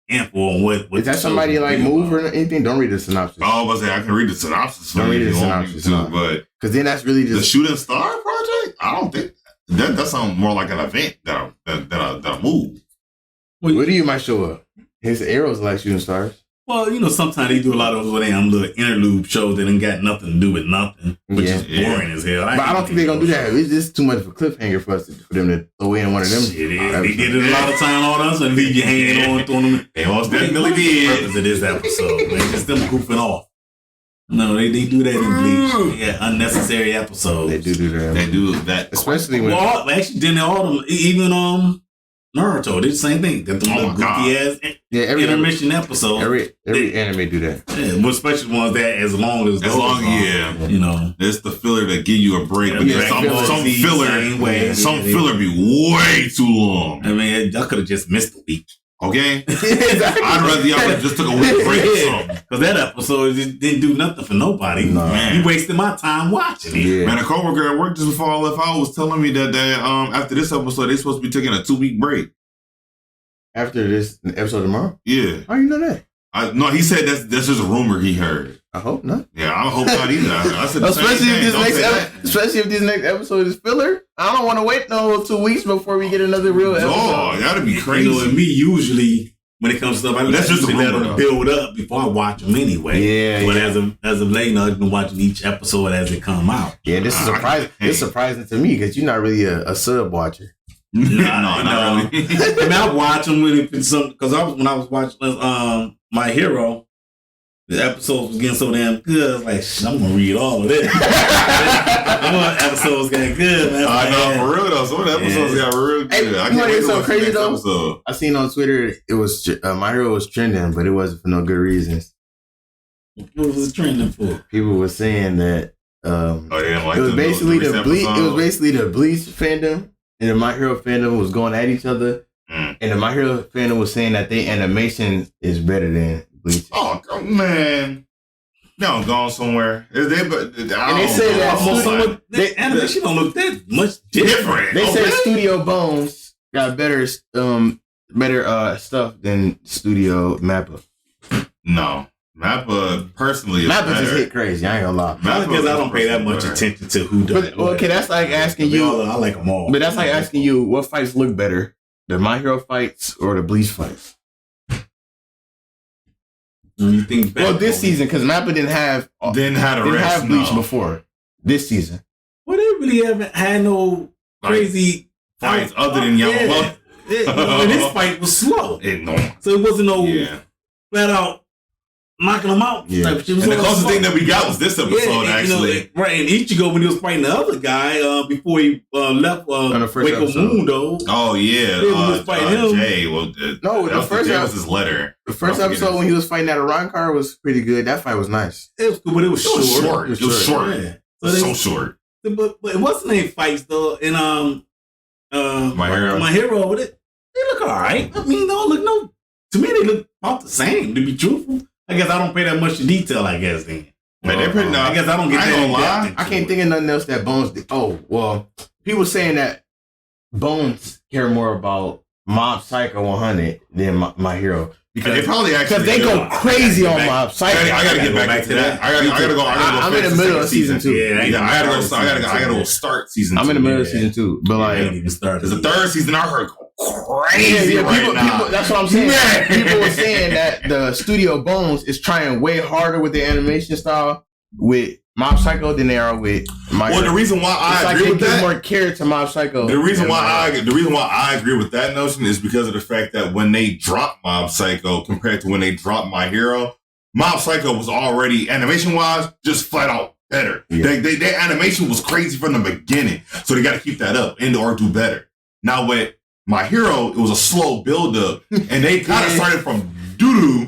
info on what is that somebody like move or anything? Don't read the synopsis. Oh, I was say I can read the synopsis. Don't read the synopsis, too, but because then that's really just the Shooting Star Project. I don't think that sounds more like an event than a move. What do you might show up? His arrows like shooting stars. Well, sometimes they do a lot of those little interlude shows that ain't got nothing to do with nothing, which is boring as hell. But I don't think they're gonna do that. It's just too much of a cliffhanger for them to throw in one of them. Shit, they did it a lot of time on us and leave you hanging on, throwing them. They most definitely did. The purpose of this episode, man, just them goofing off. No, they do that in Bleach. Yeah, unnecessary episodes. They do that. They do that, especially when. Well, actually, then all them, even Naruto did the same thing. Got them little goofy ass intermission episodes. Every anime do that. Yeah, but especially ones that as long as it's the filler that give you a break. Yeah, some filler be way too long. I mean, y'all could have just missed a week. Okay, exactly. I'd rather y'all just took a week break or something. Because that episode just didn't do nothing for nobody. No. Man. You wasted my time watching it. Yeah. Man, a coworker at work just before I left out was telling me that they, after this episode, they're supposed to be taking a 2-week break. After this episode tomorrow? Yeah. How you know that? No, he said that's just a rumor he heard. I hope not. Yeah, I hope not either. I said especially if this next episode is filler. I don't want to wait no 2 weeks before we get another real episode. Oh, that'd be crazy. And me usually when it comes to stuff, I let them build up before I watch them anyway. Yeah. But as of late, I've been watching each episode as it come out. Yeah, this is surprising. It's surprising to me because you're not really a sub watcher. No, not really. I mean, I watch them when it's something because when I was watching My Hero, the episodes was getting so damn good. I was like, I'm gonna read all of this. Episodes got good, man. I know, for real though. Some of the episodes got real good. Hey, I can't wait to so watch crazy the next though. episode. I seen on Twitter it was My Hero was trending, but it wasn't for no good reasons. What was it trending for? People were saying that it was basically the Bleach. It was basically the Bleach fandom and the My Hero fandom was going at each other, and the My Hero fandom was saying that their animation is better than Bleach. Oh man, no, gone somewhere. And they say that the animation don't look that much different. They say Studio Bones got better stuff than Studio Mappa. No. Mappa personally is Mappa better. just hit crazy. I ain't gonna lie. I guess I don't pay that much attention to who does it. Okay, that's like asking you. I like them all. But that's like asking you what fights look better, the My Hero fights or the Bleach fights. You think well, this season because Mappa didn't have Bleach before this season. Well, they really haven't had no crazy fights other than Yamamoto. This fight was slow, so it wasn't no flat out knocking them out. Yeah. And the closest thing that we got was this episode, actually. Right, and Ichigo, when he was fighting the other guy before he left Waco Mundo. Oh, yeah. He was fighting him. Jay. The first that was his letter. The first episode when he was fighting that Orion car was pretty good. That fight was nice. It was good, but it was short. It was short. Yeah. So short. But what's the name fights, though, in My Hero, they look all right. I mean, to me, they look about the same, to be truthful. I guess I don't pay that much detail, I guess, then. Man, they're pretty I guess I don't get that. I can't think of nothing else that Bones did. Oh, well, people saying that Bones care more about Mob Psycho 100 than My Hero. Because they go crazy on Mob Psycho. I gotta get back into that. I gotta go. I'm in the middle of season 2. I gotta go start season 2. I'm in the middle of season 2, but like, ain't even started. Because the third season I heard go crazy right now. People, that's what I'm saying. Man. People were saying that the Studio Bones is trying way harder with their animation style with Mob Psycho than they are with My Hero. Well, the reason why I agree with that, more care to Mob Psycho. The reason why I agree with that notion is because of the fact that when they dropped Mob Psycho compared to when they dropped My Hero, Mob Psycho was already animation wise just flat out better. Yeah. Their animation was crazy from the beginning, so they got to keep that up and or do better. Now with My Hero, it was a slow build up, and they kind of started from doo-doo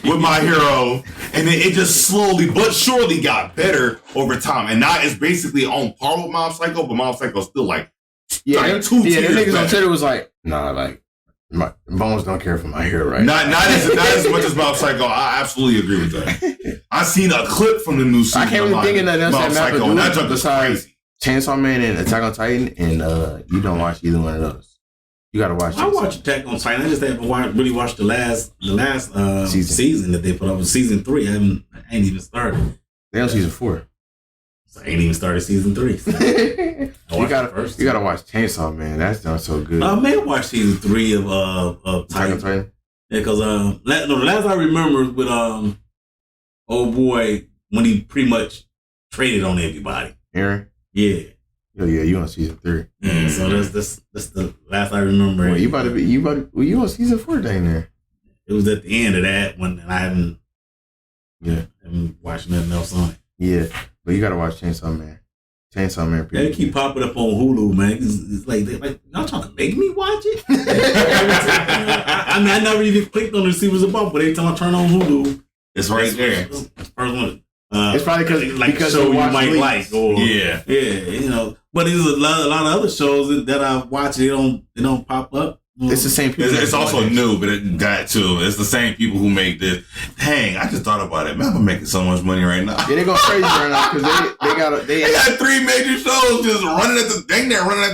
with My Hero, and then it just slowly but surely got better over time. And now it's basically on par with Mob Psycho, but Mob Psycho's still like 2 tiers niggas on Twitter was like, nah, like my Bones don't care for My Hero, right? Not as much as Mob Psycho. I absolutely agree with that. I seen a clip from the new season. I can't really think of nothing else Mob that Psycho, and that jump is crazy. Chainsaw Man and Attack on Titan, and you don't watch either one of those. You gotta watch. I watched Attack on Titan. I just haven't really watched the last season that they put up. Season 3. I ain't even started. They on season 4. So I ain't even started season 3. You gotta watch Chainsaw Man. That's done so good. I may watch season 3 of Attack on Titan. Yeah, because the last I remember with old boy when he pretty much traded on everybody. Aaron. Yeah. Oh yeah, you on season 3. Yeah, so that's the last I remember. Well, you on season 4 dang there. It was at the end of that one, and I haven't watched nothing else on it. Yeah, but you gotta watch Chainsaw Man. Chainsaw Man. They keep popping up on Hulu, man. It's like y'all trying to make me watch it. I never even clicked on it to see what it's about, but every time I turn on Hulu, it's right there. It's the first one. It's probably because show you might Bleach. like, or But there's a lot of other shows that I watch. They don't pop up. It's the same people. It's also new, but that too. It's the same people who make this. Dang, I just thought about it. Man, I'm making so much money right now. Yeah, they're going crazy right now because they got 3 major shows just running at the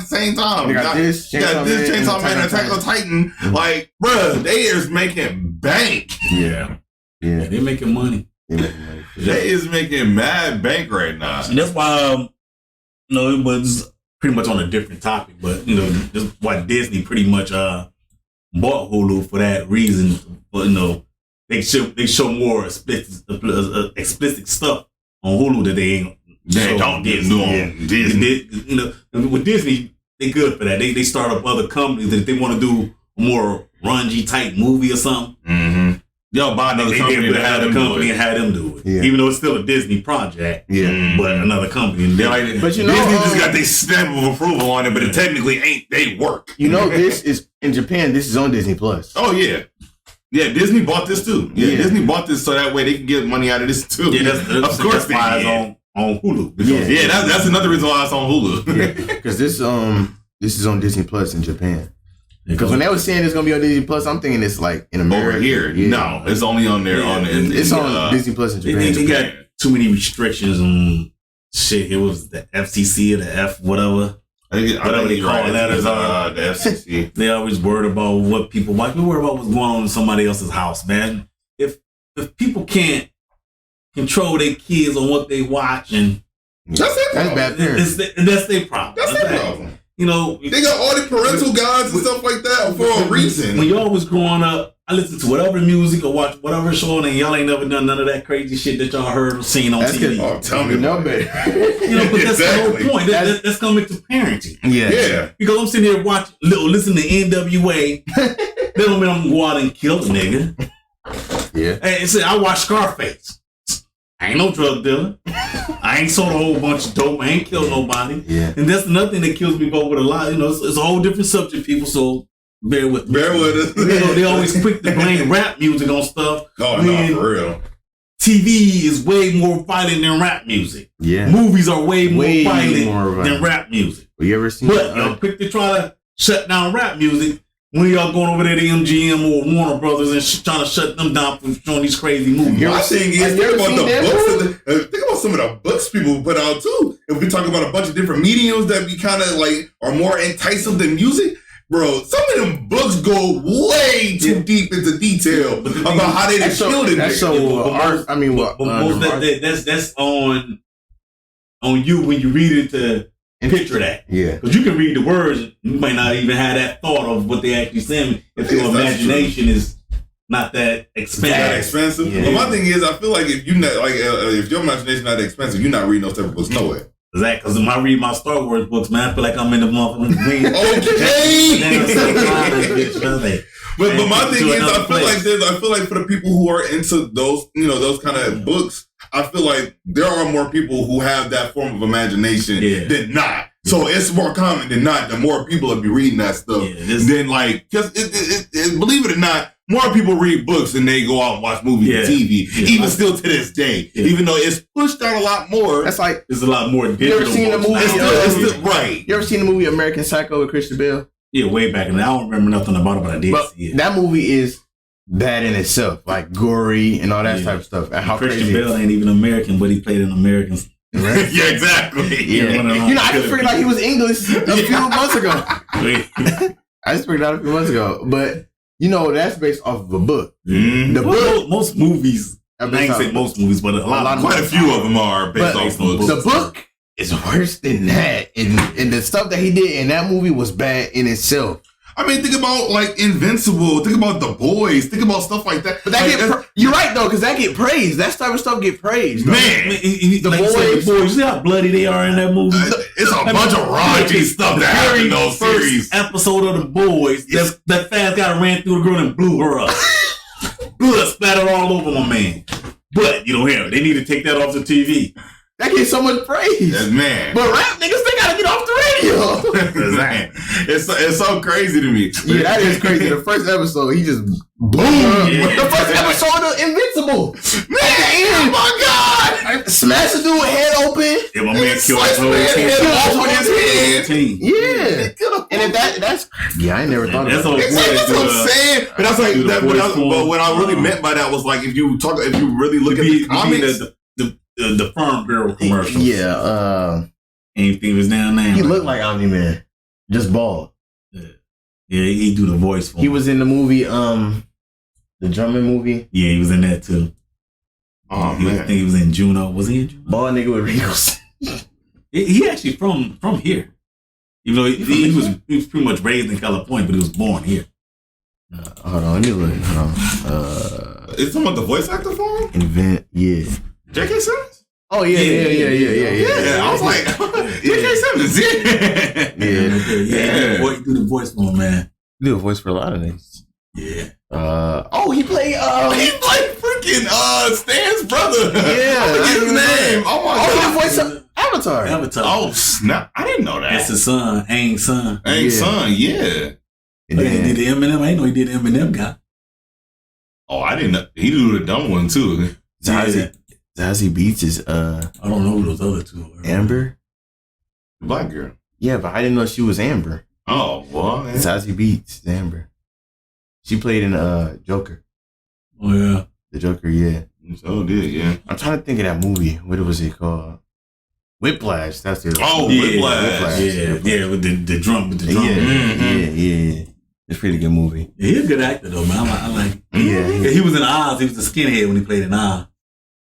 same time. They got this Chainsaw Man, and Attack on Titan. Like, bruh, they is making bank. Yeah, they're making money. They is making mad bank right now. And that's why, it was pretty much on a different topic, but that's why Disney pretty much bought Hulu for that reason. But they show more explicit stuff on Hulu that they don't do on Disney. With Disney, they good for that. They start up other companies that if they want to do a more grungy type movie or something. Mm-hmm. Y'all buy another company to have them do it. Yeah. Even though it's still a Disney project. Yeah. But another company. But Disney just got their stamp of approval on it, but it technically ain't they work. This is in Japan, this is on Disney Plus. Oh yeah. Yeah, Disney bought this too. Yeah, Disney bought this so that way they can get money out of this too. Yeah, of course why it's on Hulu. Because, that's another reason why it's on Hulu. Because this is on Disney Plus in Japan. Because when they were saying it's gonna be on Disney Plus, I'm thinking it's like in America. Over here, no, it's only on there. It's on Disney Plus in Japan. They got too many restrictions on shit. It was the FCC or the F whatever. Whatever they call letters are. The FCC. They always worried about what people watch. We worry about what's going on in somebody else's house, man. If people can't control their kids on what they watch, and that's bad. That's their problem. That's their problem. They got all the parental guides and stuff like that for a reason. When y'all was growing up, I listened to whatever music or watch whatever show, and y'all ain't never done none of that crazy shit that y'all heard or seen on TV. Oh, tell me about it. But that's the whole point. That's coming to parenting. Yeah. Because I'm sitting here listening to NWA. That don't mean I'm gonna go out and kill a nigga. Yeah. And say I watch Scarface. I ain't no drug dealer. I ain't sold a whole bunch of dope. I ain't killed nobody. Yeah. And that's another thing that kills me about with a lot. It's a whole different subject, people, so bear with me. Bear with us. They always quick to blame rap music on stuff. Oh, no, for real. TV is way more violent than rap music. Yeah. Movies are way more violent than rap music. Well, you ever seen y'all quick to try to shut down rap music when y'all going over there to MGM or Warner Brothers and trying to shut them down from showing these crazy movies. My thing is, think about the books. Think about some of the books people put out too. If we talk about a bunch of different mediums that we kind of like are more enticing than music, bro, some of them books go way too deep into detail about how they killed it. That's so art. I mean, what? That's on you when you read it to picture that. Yeah, because you can read the words, you might not even have that thought of what they actually saying if your imagination is not that expensive. Yeah. But my thing is, I feel like if you not if your imagination not that expensive, you're not reading those type of books no way. Exactly, because when I read my Star Wars books, man, I feel like I'm in the motherfucking green. Okay. But my thing is, I feel like for the people who are into those, those kind of books, I feel like there are more people who have that form of imagination than not. So it's more common than not. The more people will be reading that stuff, then because believe it or not, more people read books than they go out and watch movies and TV. Even still to this day, even though it's pushed out a lot more. That's like there's a lot more. You ever seen the movie? Right. You ever seen the movie American Psycho with Christian Bale? Yeah, way back, and I don't remember nothing about it, but I did see it. That movie is bad in itself, like gory and all that type of stuff. And how Christian Bale ain't even American, but he played in Americans. Right? Yeah, exactly. Yeah. I just figured out he was English a few months ago. I just figured out a few months ago, but that's based off of a book. Mm-hmm. The book, most movies. I ain't say most movies, but quite a few of them are based off books. The book is worse than that, and the stuff that he did in that movie was bad in itself. I mean, think about like Invincible. Think about The Boys. Think about stuff like that. But you're right though, because that get praised. That type of stuff get praised. Man, the boys. You see how bloody they are in that movie? It's a bunch of raunchy stuff that happened in those series. Episode of The Boys. That fast guy ran through the girl and blew her up. Blood splattered all over my man. But you don't hear it. They need to take that off the TV. That gets so much praise. Man. But rap niggas, they gotta get off the radio. Man. It's so crazy to me. Yeah, that is crazy. The first episode, he just boom. Yeah. The first episode of Invincible. Man, oh my God. Smash the dude head open. Yeah, my man killed his whole team. Yeah. And if that's I ain't never thought of that. That's what I'm saying. But that's like but what I really meant by that was like if you really look at the comics. The Farm Bureau commercials. Yeah, anything was down there. He looked like Omni-Man, just bald. Yeah, he do the voice for him. He was in the movie, the drumming movie. Yeah, he was in that too. Oh man, I think he was in Juno. Was he in Juno? Bald nigga with wrinkles. he actually from here. Even though he was pretty much raised in California, but he was born here. Hold on, let me look. Is talking about the voice actor for him? Invent, yeah. J.K. Simmons? Oh yeah. I was like, J.K. Simmons, yeah. Boy, you do the voice for him, man. You do a voice for a lot of niggas. Yeah. He played freaking Stan's brother. Yeah. I forget his name. Oh my God. He voiced Avatar. Oh snap! I didn't know that. That's his son, Aang's son. Aang's son, yeah. And then he did the Eminem. I didn't know he did the Eminem guy. Oh, I didn't know. He did the dumb one too. Zazie Beetz is I don't know who those other two are. Amber? Black girl. Yeah, but I didn't know she was Amber. Oh, what? Zazie Beetz is Amber. She played in Joker. Oh yeah. The Joker, yeah. So did, yeah. I'm trying to think of that movie. What was it called? Whiplash. That's it. Oh, Whiplash. Yeah, with the drum. Yeah. It's a pretty good movie. Yeah, he's a good actor though, man. I like him. Yeah. He was in Oz. He was the skinhead when he played in Oz.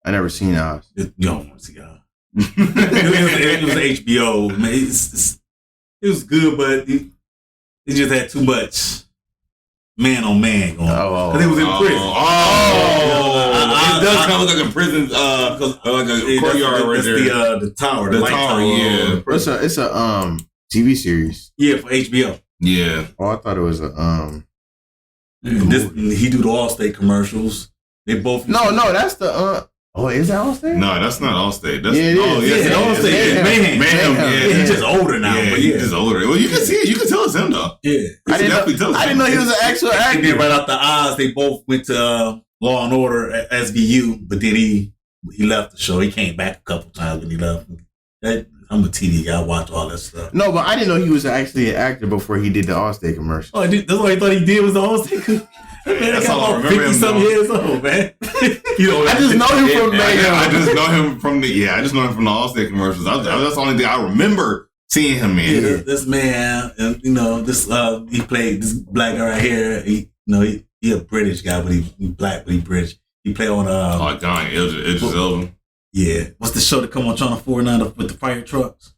I never seen Oz. You don't want to see Oz. it was HBO. Man, it was good, but it just had too much man on man going on. Because he was in prison. It does kind of look like a prison, like a courtyard right there. The tower. The tower, yeah. It's a TV series. Yeah, for HBO. Yeah. Oh, I thought it was a he do the Allstate commercials. They both. No, that's the Oh, is that Allstate? No, that's not Allstate. That's Allstate. Man. Yeah. He's just older now. Yeah, but he's just older. Well, you can see it. You can tell it's him though. Yeah, I didn't know he was an actual actor. And then right out the Oz, they both went to Law and Order at SVU, but then he left the show. He came back a couple times when he left. I'm a TV guy. I watch all that stuff. No, but I didn't know he was actually an actor before he did the Allstate commercial. Oh, that's what I thought he did was the Allstate. Man, that's all I remember. 50-something years old, man. I just know him from I just know him from the Allstate commercials. That's the only thing I remember seeing him in. This man, and this he played this black guy right here. He a British guy, but he black, but he British. He played on God, Idris Elba. Yeah, what's the show that come on Channel 4 now with the fire trucks?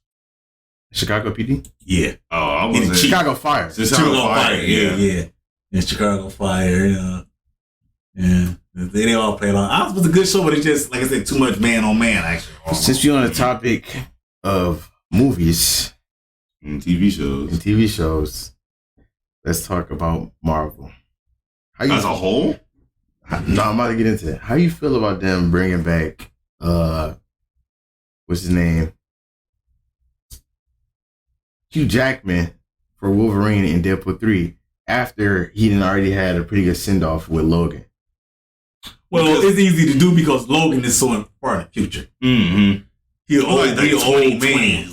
Chicago PD? Yeah. Oh, I was Chicago Fire. Chicago Fire. Yeah. And Chicago Fire. Yeah. They all played on. It was a good show, but it's just, like I said, too much man on man, actually. Since you're on the topic of movies and TV shows, let's talk about Marvel. As a whole? No, I'm about to get into it. How you feel about them bringing back, what's his name? Hugh Jackman for Wolverine in Deadpool 3 after he didn't already had a pretty good send-off with Logan. Well, it's easy to do because Logan is so far in the future. Mm-hmm. He's an old man.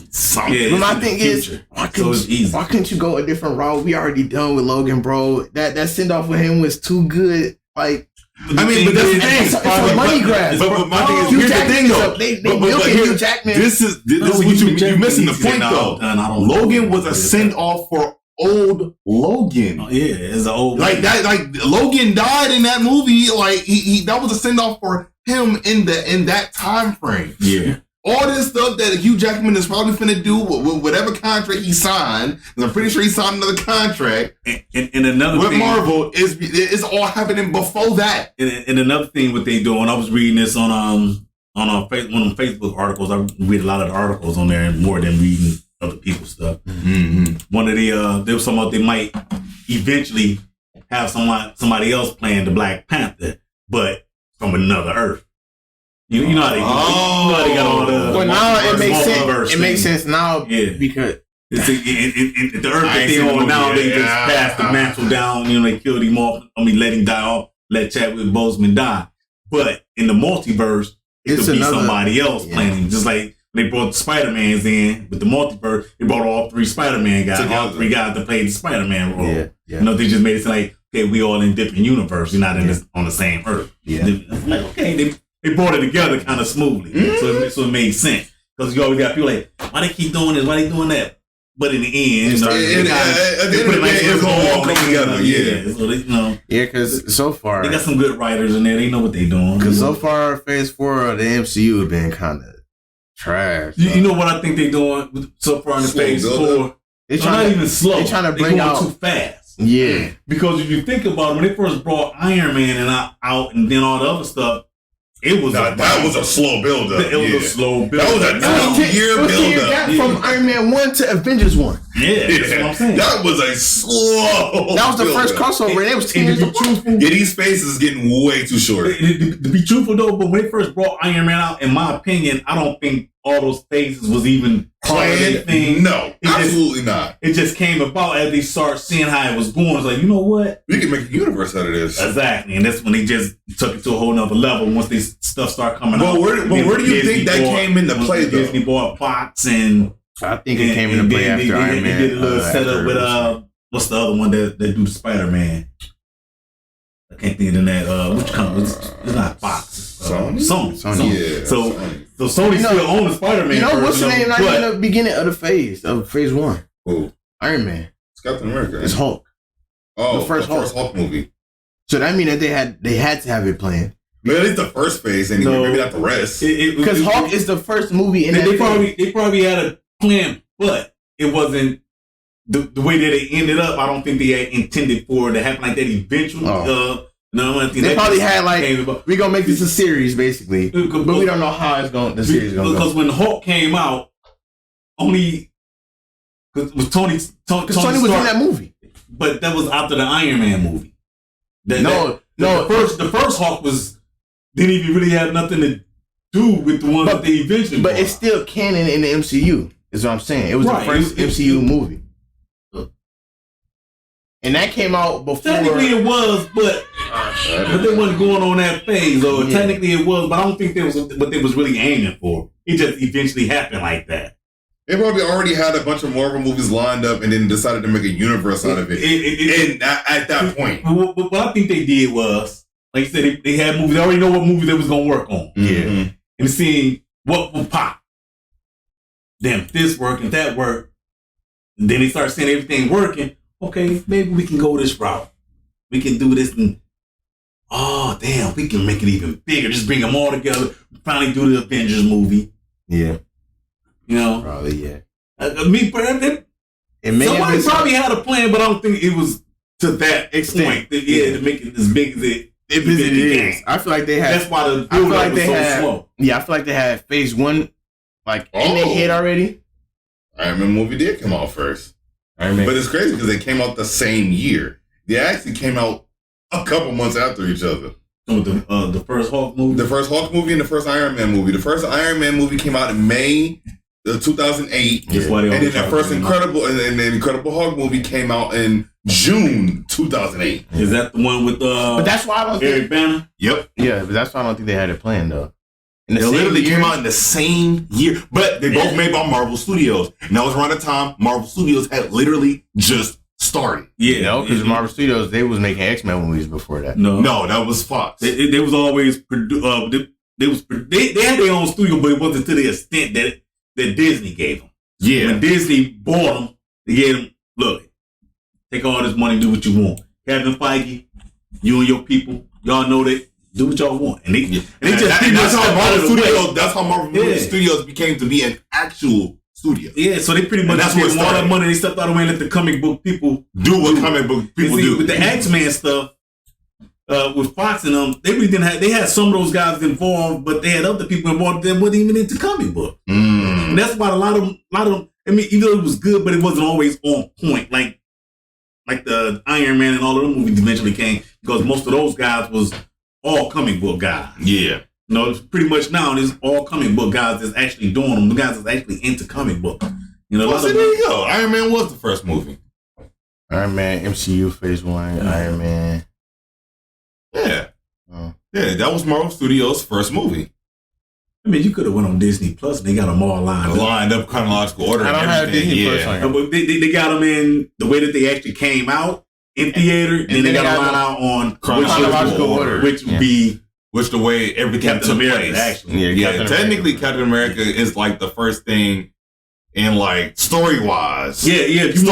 Yeah, but my thing is, why couldn't you go a different route? We already done with Logan, bro. That send-off with him was too good. Like, I mean, but that's the thing. It's a money grab. But my thing is, here's the thing, though. They milking Hugh Jackman. This is what you're missing the point, though. Logan was a send-off for old Logan. Oh, yeah, it's an old like man. that. Like Logan died in that movie. Like he that was a send-off for him in that time frame. Yeah. All this stuff that Hugh Jackman is probably finna do with whatever contract he signed, and I'm pretty sure he signed another contract. And another with thing, Marvel is all happening before that. And another thing, what they doing, I was reading this on one of them Facebook articles. I read a lot of the articles on there, more than reading other people's stuff. Mm-hmm. One of they was talking about they might eventually have somebody else playing the Black Panther, but from another Earth. You know how they got all the. Well, now it makes sense. It makes sense now, because it's in the Earth that they on now, they just passed the mantle down. They killed him off. Let him die off. Let Chadwick Boseman die. But in the multiverse, it could be somebody else playing him. Just like they brought the Spider-Mans in with the multiverse, they brought all three Spider-Man guys, all three guys that played the Spider-Man role. Yeah. They just made it like, okay, we all in different universes. We're not on the same Earth. Yeah. Like, okay, they brought it together kind of smoothly. Mm-hmm. So it made sense. Because you always got people like, why they keep doing this? Why they doing that? But in the end, at the end of the day, it's going to all come together. Yeah. So they, because so far, they got some good writers in there. They know what they're doing. Because so far, Phase 4 of the MCU have been kind of trash. You know what I think they're doing so far in the Phase 4? It's not even slow. They're trying to bring out too fast. Yeah. Because if you think about it, when they first brought Iron Man out and then all the other stuff, it was that was a slow build-up. It was a slow build-up. That was a 2-year build-up. From Iron Man 1 to Avengers 1. Yeah, that's what I'm saying. That was a slow That was the first crossover, and it was 10 years apart. Yeah, these spaces is getting way too short. To be truthful, though, but when they first brought Iron Man out, in my opinion, I don't think all those phases was even planned. No, absolutely not. It just came about as they start seeing how it was going. It's like, you know what? We can make a universe out of this. Exactly. And that's when they just took it to a whole nother level once this stuff started coming out. Where do you think that came into play, though? Disney bought Fox and... I think it came into play after Iron Man. They did a little setup with, what's the other one that do the Spider-Man? I can't think of that. Which company? It's not Fox. Sony. Yeah. So Sony still owns the Spider-Man. You know what's the name? Not even the beginning of phase 1. Who? Iron Man. It's Captain America. It's Hulk. Oh, the first Hulk movie. So that means that they had to have it planned. Maybe at least the first phase, anyway. Maybe not the rest. Because Hulk is the first movie in they probably had a plan, but it wasn't the way that it ended up. I don't think they had intended for it to happen like that eventually. No, I think they probably had we're gonna make this a series basically, but we don't know how the series is gonna go. Because when Hulk came out, only was Tony was in that movie, but that was after the Iron Man movie. No. The first Hulk didn't even really have nothing to do with the one that they eventually. But it's still canon in the MCU. Is what I'm saying. It was the first MCU movie. And that came out before. Technically it was, but they wasn't going on that phase. Or technically it was, but I don't think that was what they was really aiming for. It just eventually happened like that. They probably already had a bunch of Marvel movies lined up and then decided to make a universe out of it. At that point. What I think they did was, like I said, they had movies. They already know what movie they was going to work on. Yeah. And seeing what will pop. Then if this work and that work, And then they start seeing everything working. Okay, maybe we can go this route. We can do this and we can make it even bigger. Just bring them all together. Finally do the Avengers movie. Yeah. You know? Probably, yeah. Somebody probably had a plan, but I don't think it was to that extent. To make it as big as it is. I feel like they had. That's why the build up was so slow. Yeah, I feel like they had phase 1 in their head already. Iron Man movie did come out first. But it's crazy because they came out the same year. They actually came out a couple months after each other. The first Hulk movie? The first Hulk movie and the first Iron Man movie. The first Iron Man movie came out in May 2008. That's why and then the first Incredible Hulk movie came out in June 2008. Is that the one with but that's why I don't Eric Banner? Yep. Yeah, but that's why I don't think they had it planned though. They literally came out in the same year, but they both made by Marvel Studios. And that was around the time Marvel Studios had literally just started. Yeah, because Marvel Studios, they was making X-Men movies before that. No, that was Fox. They was always they had their own studio, but it wasn't to the extent that Disney gave them. Yeah, when Disney bought them, they gave them, look, take all this money, do what you want. Kevin Feige, you and your people, y'all know that. Do what y'all want, and that's how Marvel Studios became to be an actual studio. Yeah, so they pretty much that's what all that money. They stepped out of the way and let the comic book people do what comic book people do. With the X-Men stuff, with Fox and them, they really didn't have. They had some of those guys involved, but they had other people involved that wasn't even into comic book. And that's why a lot of them. I mean, even though it was good, but it wasn't always on point. Like the Iron Man and all of them movies eventually came because most of those guys was all comic book guys. Yeah. No, it's pretty much now there's all comic book guys that's actually doing them. The guys that's actually into comic book. You know, there you go. Iron Man was the first movie. Iron Man, MCU phase 1, Iron Man. Yeah. Yeah, that was Marvel Studios' first movie. I mean, you could have went on Disney Plus and they got them all lined up chronological order. I don't have Disney Plus. They got them in the way that they actually came out in theater, and then they got them lined out on chronological order, which would be the way everything took place. Actually, technically, Captain America is like the first thing in like story wise. Yeah. If you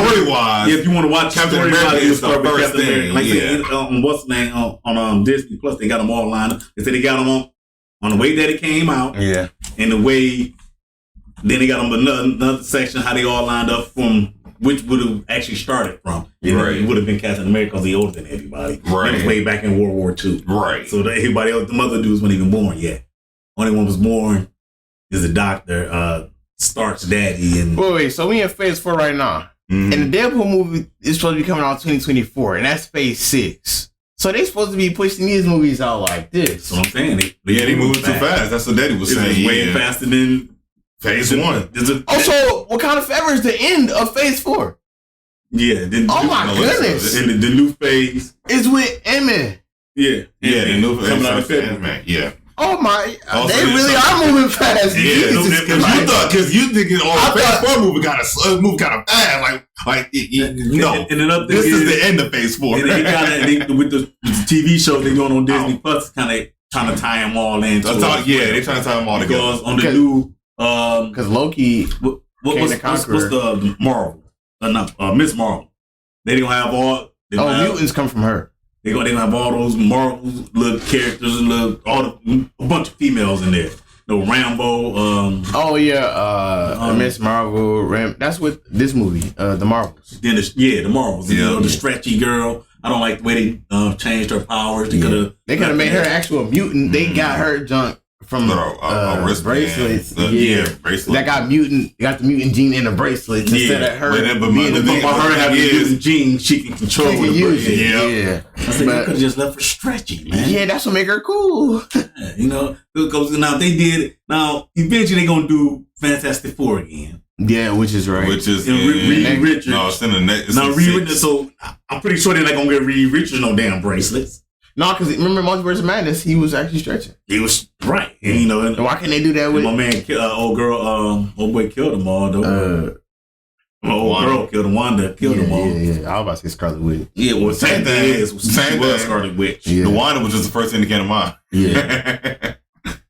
want to watch Captain America, is the first thing. Like what's the name on Disney Plus? They got them all lined up. They said they got them on the way that it came out. Yeah, and the way then they got them another section how they all lined up from. Which would have actually started from. It would have been Captain America because he's older than everybody. Right. It was way back in World War II. Right. So everybody else, the other dudes weren't even born yet. Only one was born is the doctor, Stark's daddy. And wait, so we in phase 4 right now. Mm-hmm. And the Deadpool movie is supposed to be coming out 2024, and that's phase 6. So they supposed to be pushing these movies out like this. That's what I'm saying. They moving too fast. That's what Daddy was saying. Way faster than phase 1. Also, Wakanda Forever is the end of phase 4. Yeah. Oh my goodness. And the new phase is with Ant-Man. Yeah. The new phase coming out of February. Yeah. Oh my! They really are moving fast. Because you thinking, the phase 4 movie kind of fast. This is the end of phase 4. And with the TV show they're doing on Disney Plus, kind of trying to tie them all in. They're trying to tie them all together. Because on the new. Because Loki, what's the Marvel? Miss Marvel. They don't have all. Mutants come from her. They gonna have all those Marvel little characters and a bunch of females in there. No Rambo. Miss Marvel. That's what this movie. The Marvels. Then the Marvels. The stretchy girl. I don't like the way they changed her powers. They could have made her actual mutant. They got her junk from wrist bracelets. Bracelets. That got the mutant gene in the bracelets instead of her. Her having the mutant gene, she can control the use it. Yeah. I said, you could have just left her stretchy, man. Yeah, that's what make her cool. Because now they did it. Now, eventually they're going to do Fantastic Four again. Yeah, which is right. Reed Richards. No, it's in the next. Now, Reed Richards, so I'm pretty sure they're not going to get Reed Richards no damn bracelets. No, because remember Multiverse of Madness, he was actually stretching. He was right. And, why can't they do that with my man, old boy killed them all, though. Old girl killed him, Wanda killed them all. Yeah. I was about to say Scarlet Witch. Yeah, well, same thing. She was Scarlet Witch. Yeah. The Wanda was just the first thing that came to mind. Yeah.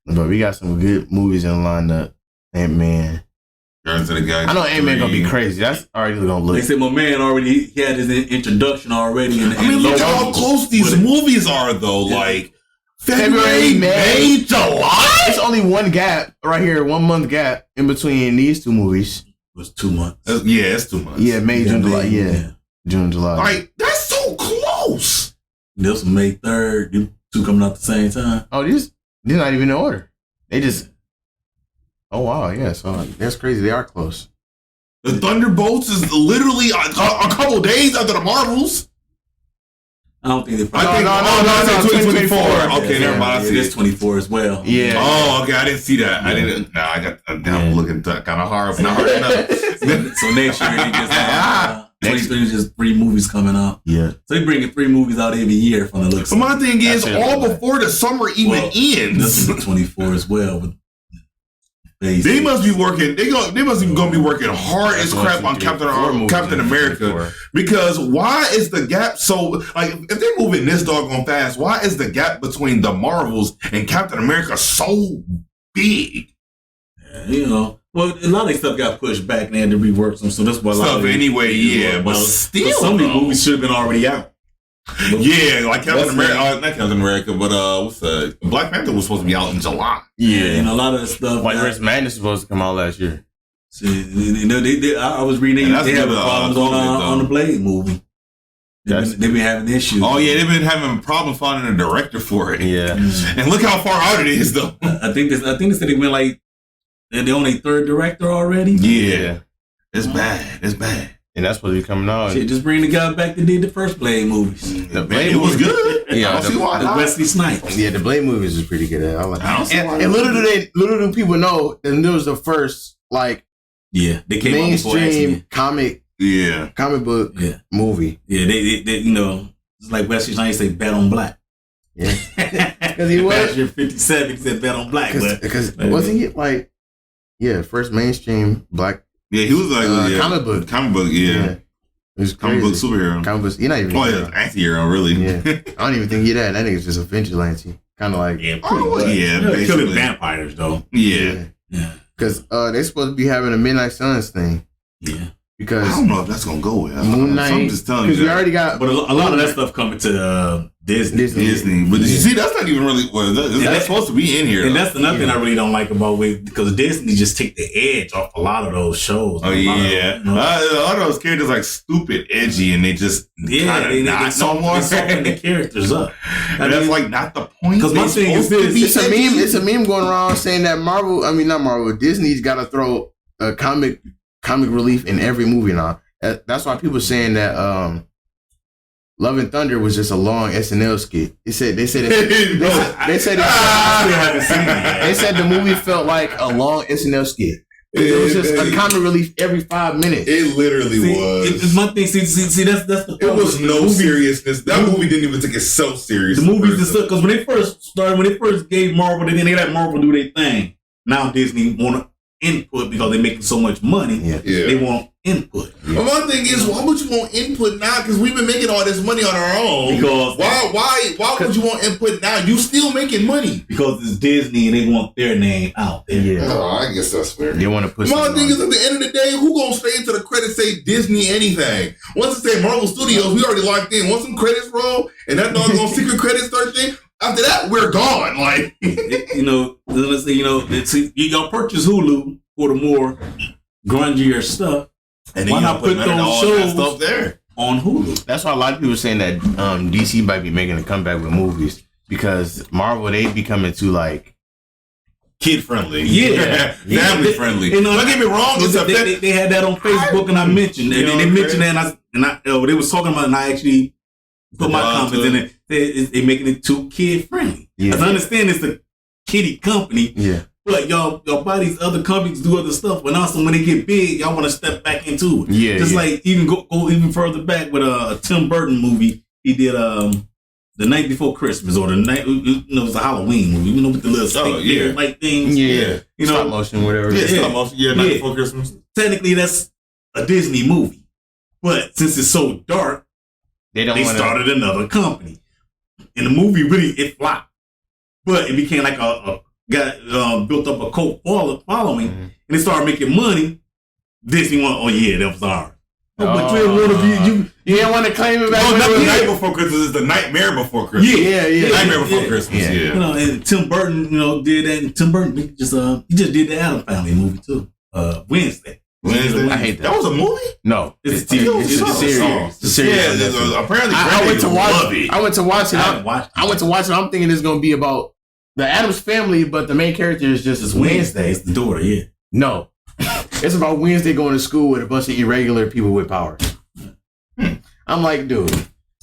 But we got some good movies in the lineup. Ant-Man. Guardians of the Galaxy. I know Ant-Man gonna be crazy. That's already gonna look. They said my man already he had his introduction already. I mean, look how close these movies are, though. Yeah. Like February, May, July. It's only one gap right here, 1 month gap in between these two movies. It was 2 months. Yeah, it's 2 months. Yeah, May, June, July. Yeah, June, July. Like that's so close. This was May 3rd. You two coming out at the same time. Oh, they're not even in order. They just. Oh wow, yeah. So that's crazy. They are close. The Thunderbolts is literally a couple days after the Marvels. I don't think they. No, 2024. Okay, never mind. I see this 24 as well. Yeah. Oh, okay. I didn't see that. I didn't. No, I got. I'm looking kind of hard. Not hard enough. So next year they just 23 is just 3 movies coming out. Yeah. So they bringing 3 movies out every year from the looks. But my thing is, all before the summer even ends. This is the 24 as well. With they must be working. They must be going to be working hard as crap on Captain America. Because why is the gap so like if they're moving this doggone fast? Why is the gap between the Marvels and Captain America so big? Yeah, well, a lot of stuff got pushed back and they had to rework some. So that's why stuff anyway. Yeah, but still, some of these movies should have been already out. Yeah, like Captain America, not Captain America, but what's Black Panther was supposed to be out in July. Yeah, and a lot of the stuff. Like Rich Madness was supposed to come out last year. See, I was reading they have problems on the Blade movie. They've been having issues. Oh yeah, they've been having problems finding a director for it. Yeah, and look how far out it is though. I think they said they went like they're on their 3rd director already. Yeah, it's bad. It's bad. And that's supposed to be coming out. Shit, just bring the guy back that did the first Blade movies. The Blade was good. Yeah, the Wesley Snipes. Yeah, the Blade movies is pretty good. I like. And little do people know that it was the first like they came mainstream comic book movie. Yeah, they it's like Wesley Snipes say bet on black. Yeah, because he was 57. He said bet on black. Because wasn't he like first mainstream black. Yeah, he was like comic book. Yeah. He was comic book superhero. Comic book, you're not even. Oh, yeah, anti-hero, really. Yeah, I don't even think he that. That nigga's just a vigilante, kind of like. Killing vampires though. Yeah. Because they're supposed to be having a Midnight Suns thing. Yeah. Because I don't know if that's gonna go well. Moon Knight. I'm just telling you. Because we already got. But a lot of that stuff coming to Disney. But you see, that's not even really. Well, that's supposed to be in here. And that's another thing I really don't like about it because Disney just take the edge off a lot of those shows. Oh yeah, a lot of those characters like stupid, edgy, and they just they soften the characters up. And that's like not the point. Because my thing is this: it's a meme going around saying that Disney's got to throw a comic relief in every movie now. That's why people are saying that Love and Thunder was just a long SNL skit. They said the movie felt like a long SNL skit. It was just a comic relief every 5 minutes. It literally was. It's my thing. See, that's the problem. It was no seriousness. That movie didn't even take itself serious. The movies and stuff, because when they first gave Marvel, they let Marvel do their thing. Now Disney want to input because they're making so much money. Yeah. They want input. But my thing is, why would you want input now? Because we've been making all this money on our own. Because why would you want input now? You still making money because it's Disney and they want their name out there. Yeah, I guess that's fair. They want to push. My thing is, at the end of the day, who gonna stay into the credits say Disney anything? Once it say Marvel Studios, we already locked in. Once some credits roll and that doggone secret credits start thing. After that, we're gone. Like let's say y'all purchase Hulu for the more grungier stuff. And why not put those shows stuff there on Hulu? That's why a lot of people are saying that DC might be making a comeback with movies because Marvel they becoming too like kid friendly, family friendly. Don't get me wrong. They had that on Facebook, and I mentioned, and they mentioned that, and I they was talking about, it, and I actually put my comments in it. They making it too kid friendly. Yeah. As I understand, it's a kiddie company. Yeah. But y'all buy these other companies do other stuff, but also when they get big, y'all want to step back into it. Yeah. Just like even go even further back with a Tim Burton movie. He did The Night Before Christmas or the night it was a Halloween movie. With the little stick like things. Yeah. Stop motion, whatever. Yeah, stop motion. Yeah, Night Before Christmas. Technically, that's a Disney movie, but since it's so dark, they started another company, and the movie really it flopped, but it became like a got built up a cult following, and they started making money. Disney went, oh yeah, that was ours. But you didn't want to claim it back. Oh, not the night before Christmas. It's the Nightmare Before Christmas. Yeah. Nightmare Before Christmas. Yeah. You know, and Tim Burton, did that. And Tim Burton he just did the Addams Family movie too. Wednesday. I hate that. That was a movie? No, it's a TV. It's a series. It's a series. Yeah, apparently I went to watch it. I went to watch it. I went to watch it. I'm thinking it's gonna be about the Addams Family, but the main character is just it's Wednesday. It's the daughter. Yeah. No, it's about Wednesday going to school with a bunch of irregular people with powers. I'm like, dude.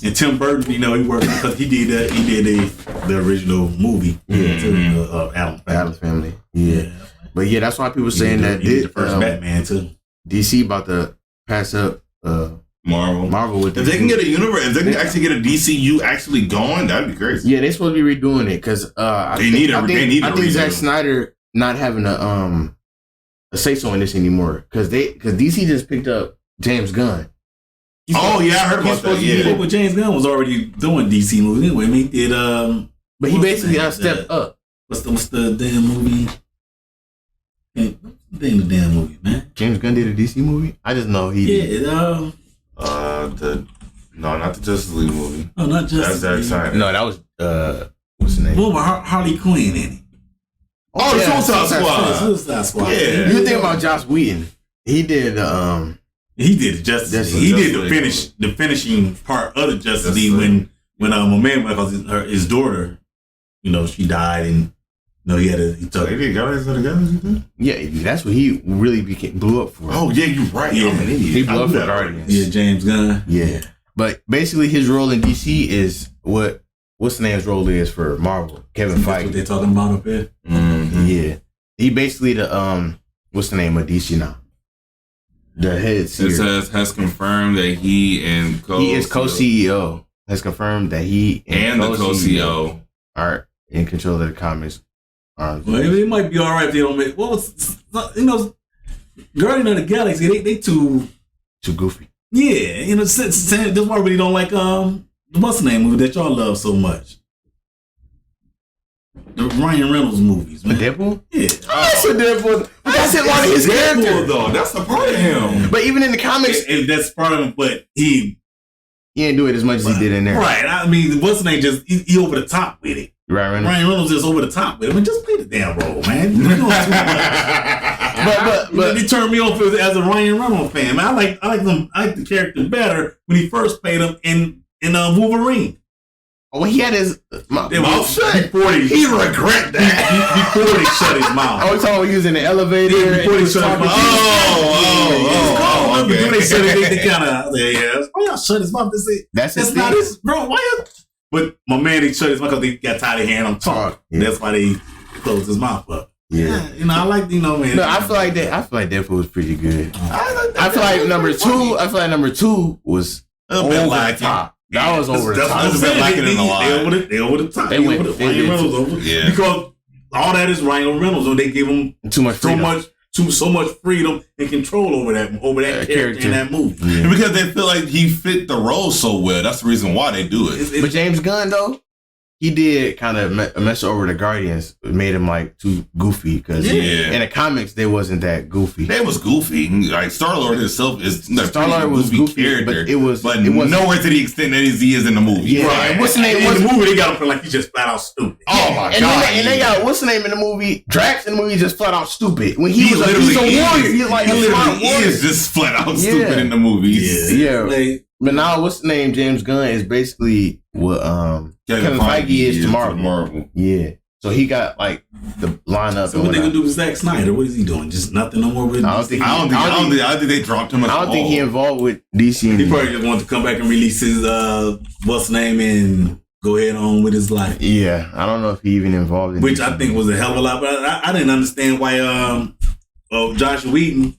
And Tim Burton, he worked because he did that. He did the original movie. Addams Family. Yeah. But yeah, that's why people saying that the first Batman too. DC about to pass up Marvel with if they can get a universe, if they can actually get a DCU actually going, that'd be crazy. Yeah, they're supposed to be redoing it because I think Zack Snyder not having a say so in this anymore because DC just picked up James Gunn. I heard about that. Yeah, but James Gunn was already doing DC movies anyway. I mean, he did but he basically got stepped up. What's the damn movie? What's the name of the damn movie, man? James Gunn did a DC movie? I just know he did. No, not the Justice League movie. Oh, not Justice League. That's Zack Snyder. No, that was what's the name? What about Harley Quinn in it? Oh, the Suicide Squad. Yeah. You think about Joss Whedon? He did he did Justice League. He did the finishing part of the Justice League when my man, because his daughter, she died and he had he took. They did Guardians of the Galaxy. Yeah, that's what he really blew up for. Oh yeah, you're right. Yeah. I'm an idiot. He blew up for Guardians. Yeah, James Gunn. Yeah, but basically his role in DC is what's the name's role is for Marvel. Kevin Feige. That's what they're talking about up here. Mm-hmm. Yeah, he basically the what's the name of DC now? The head CEO. It says has confirmed that he is co-CEO. Has confirmed that he and the co-CEO are in control of the comics. Well, it might be all right if they don't make. Well, Guardians of the Galaxy, they too goofy. Yeah, that's why I really don't like the what's the name movie that y'all love so much. The Ryan Reynolds movies, man. Deadpool? Yeah. That's a Deadpool. That's a lot of his character, though. That's the part of him. But even in the comics, that's part of him. But he didn't do it as much as he did in there. Right. I mean, what's the name? Just he over the top with it. Ryan Reynolds is over the top with it. I mean, just play the damn role, man. You're doing too much. But it turned me off as a Ryan Reynolds fan. Man, I like the character better when he first played him in Wolverine. Oh, he had his mouth shut. He regret that. Before they shut his mouth. Oh, he's talking about using the elevator. Yeah, before they shut his mouth. Okay. Before they shut it, they kind of why y'all shut his mouth? That's not his, bro. Why you? But my man, he shut his mouth because they got tired of hearing him talk. Yeah. That's why they closed his mouth up. Yeah. I like man. No, I feel like Deadpool was pretty good. I feel like number two was over the top. That was over the top. They over the top. They went Ryan Reynolds over. Yeah. Because all that is Ryan Reynolds. So they give him too much freedom. So much freedom and control over that character in that movie. Yeah. And because they feel like he fit the role so well. That's the reason why they do it. But James Gunn, though, he did kind of mess over the Guardians. It made him like too goofy because in the comics they wasn't that goofy. They was goofy. Like Star-Lord himself is Star-Lord was goofy character, but it was nowhere to the extent that he is in the movie. Yeah. Right. What's the name? In the movie they got him like he's just flat out stupid. Oh my god! And they got what's the name in the movie? Drax in the movie just flat out stupid. When he's a warrior, he's like he is just flat out stupid in the movies. Yeah. But now, what's the name? James Gunn is basically what Kevin Feige is to Marvel. Yeah. So he got like the lineup. So what they gonna do with Zack Snyder? What is he doing? Just nothing no more with. I don't think they dropped him. I don't think he involved with DC. He probably just wanted to come back and release his what's the name and go ahead on with his life. Yeah, I don't know if he even involved in which DC. I think was a hell of a lot. But I didn't understand why Josh Whedon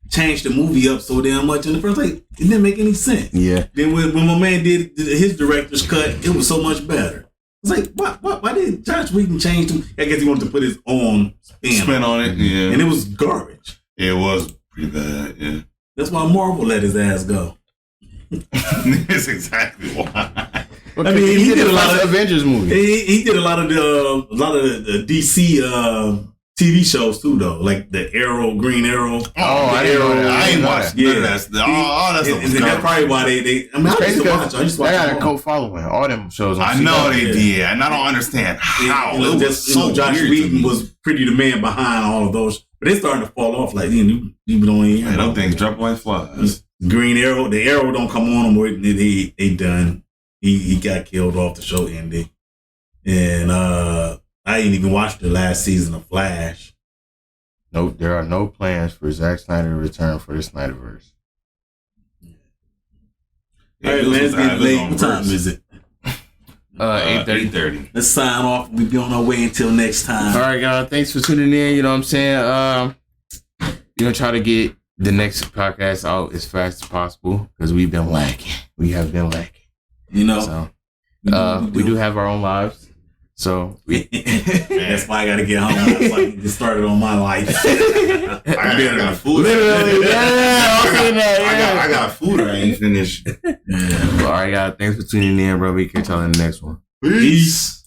changed the movie up so damn much in the first place. It didn't make any sense. Yeah. Then when my man did his director's cut, it was so much better. It's like, why did Josh Whedon change him? I guess he wanted to put his own spin on it. Yeah. And it was garbage. It was pretty bad, yeah. That's why Marvel let his ass go. That's exactly why. I mean, he did a lot of Avengers movies. He did a lot of the DC TV shows too, though, like the Arrow, Green Arrow. I didn't know that. I ain't watched none of that. All that stuff. And that's probably why they. I mean, I used to watch. They got a cult following. All them shows. I know they did, and I don't understand how. It was so Josh Whedon was pretty the man behind all of those, but they starting to fall off. Like you don't even. Them things drop like flies. Green Arrow, the Arrow don't come on anymore. They done. He got killed off the show ending, and I didn't even watch the last season of Flash. Nope, there are no plans for Zack Snyder to return for the Snyderverse. All right, man, it's getting late. What time is it? 8:30. Let's sign off. We'll be on our way until next time. All right, guys. Thanks for tuning in. You know what I'm saying? We're going to try to get the next podcast out as fast as possible because we've been lacking. We have been lacking. You know? So, we do have our own lives. So that's why I gotta get home. That's why I get started on my life. I got food. Literally, I got food. I ain't finished. All right, guys. Thanks for tuning in, bro. We can tell in the next one. Peace.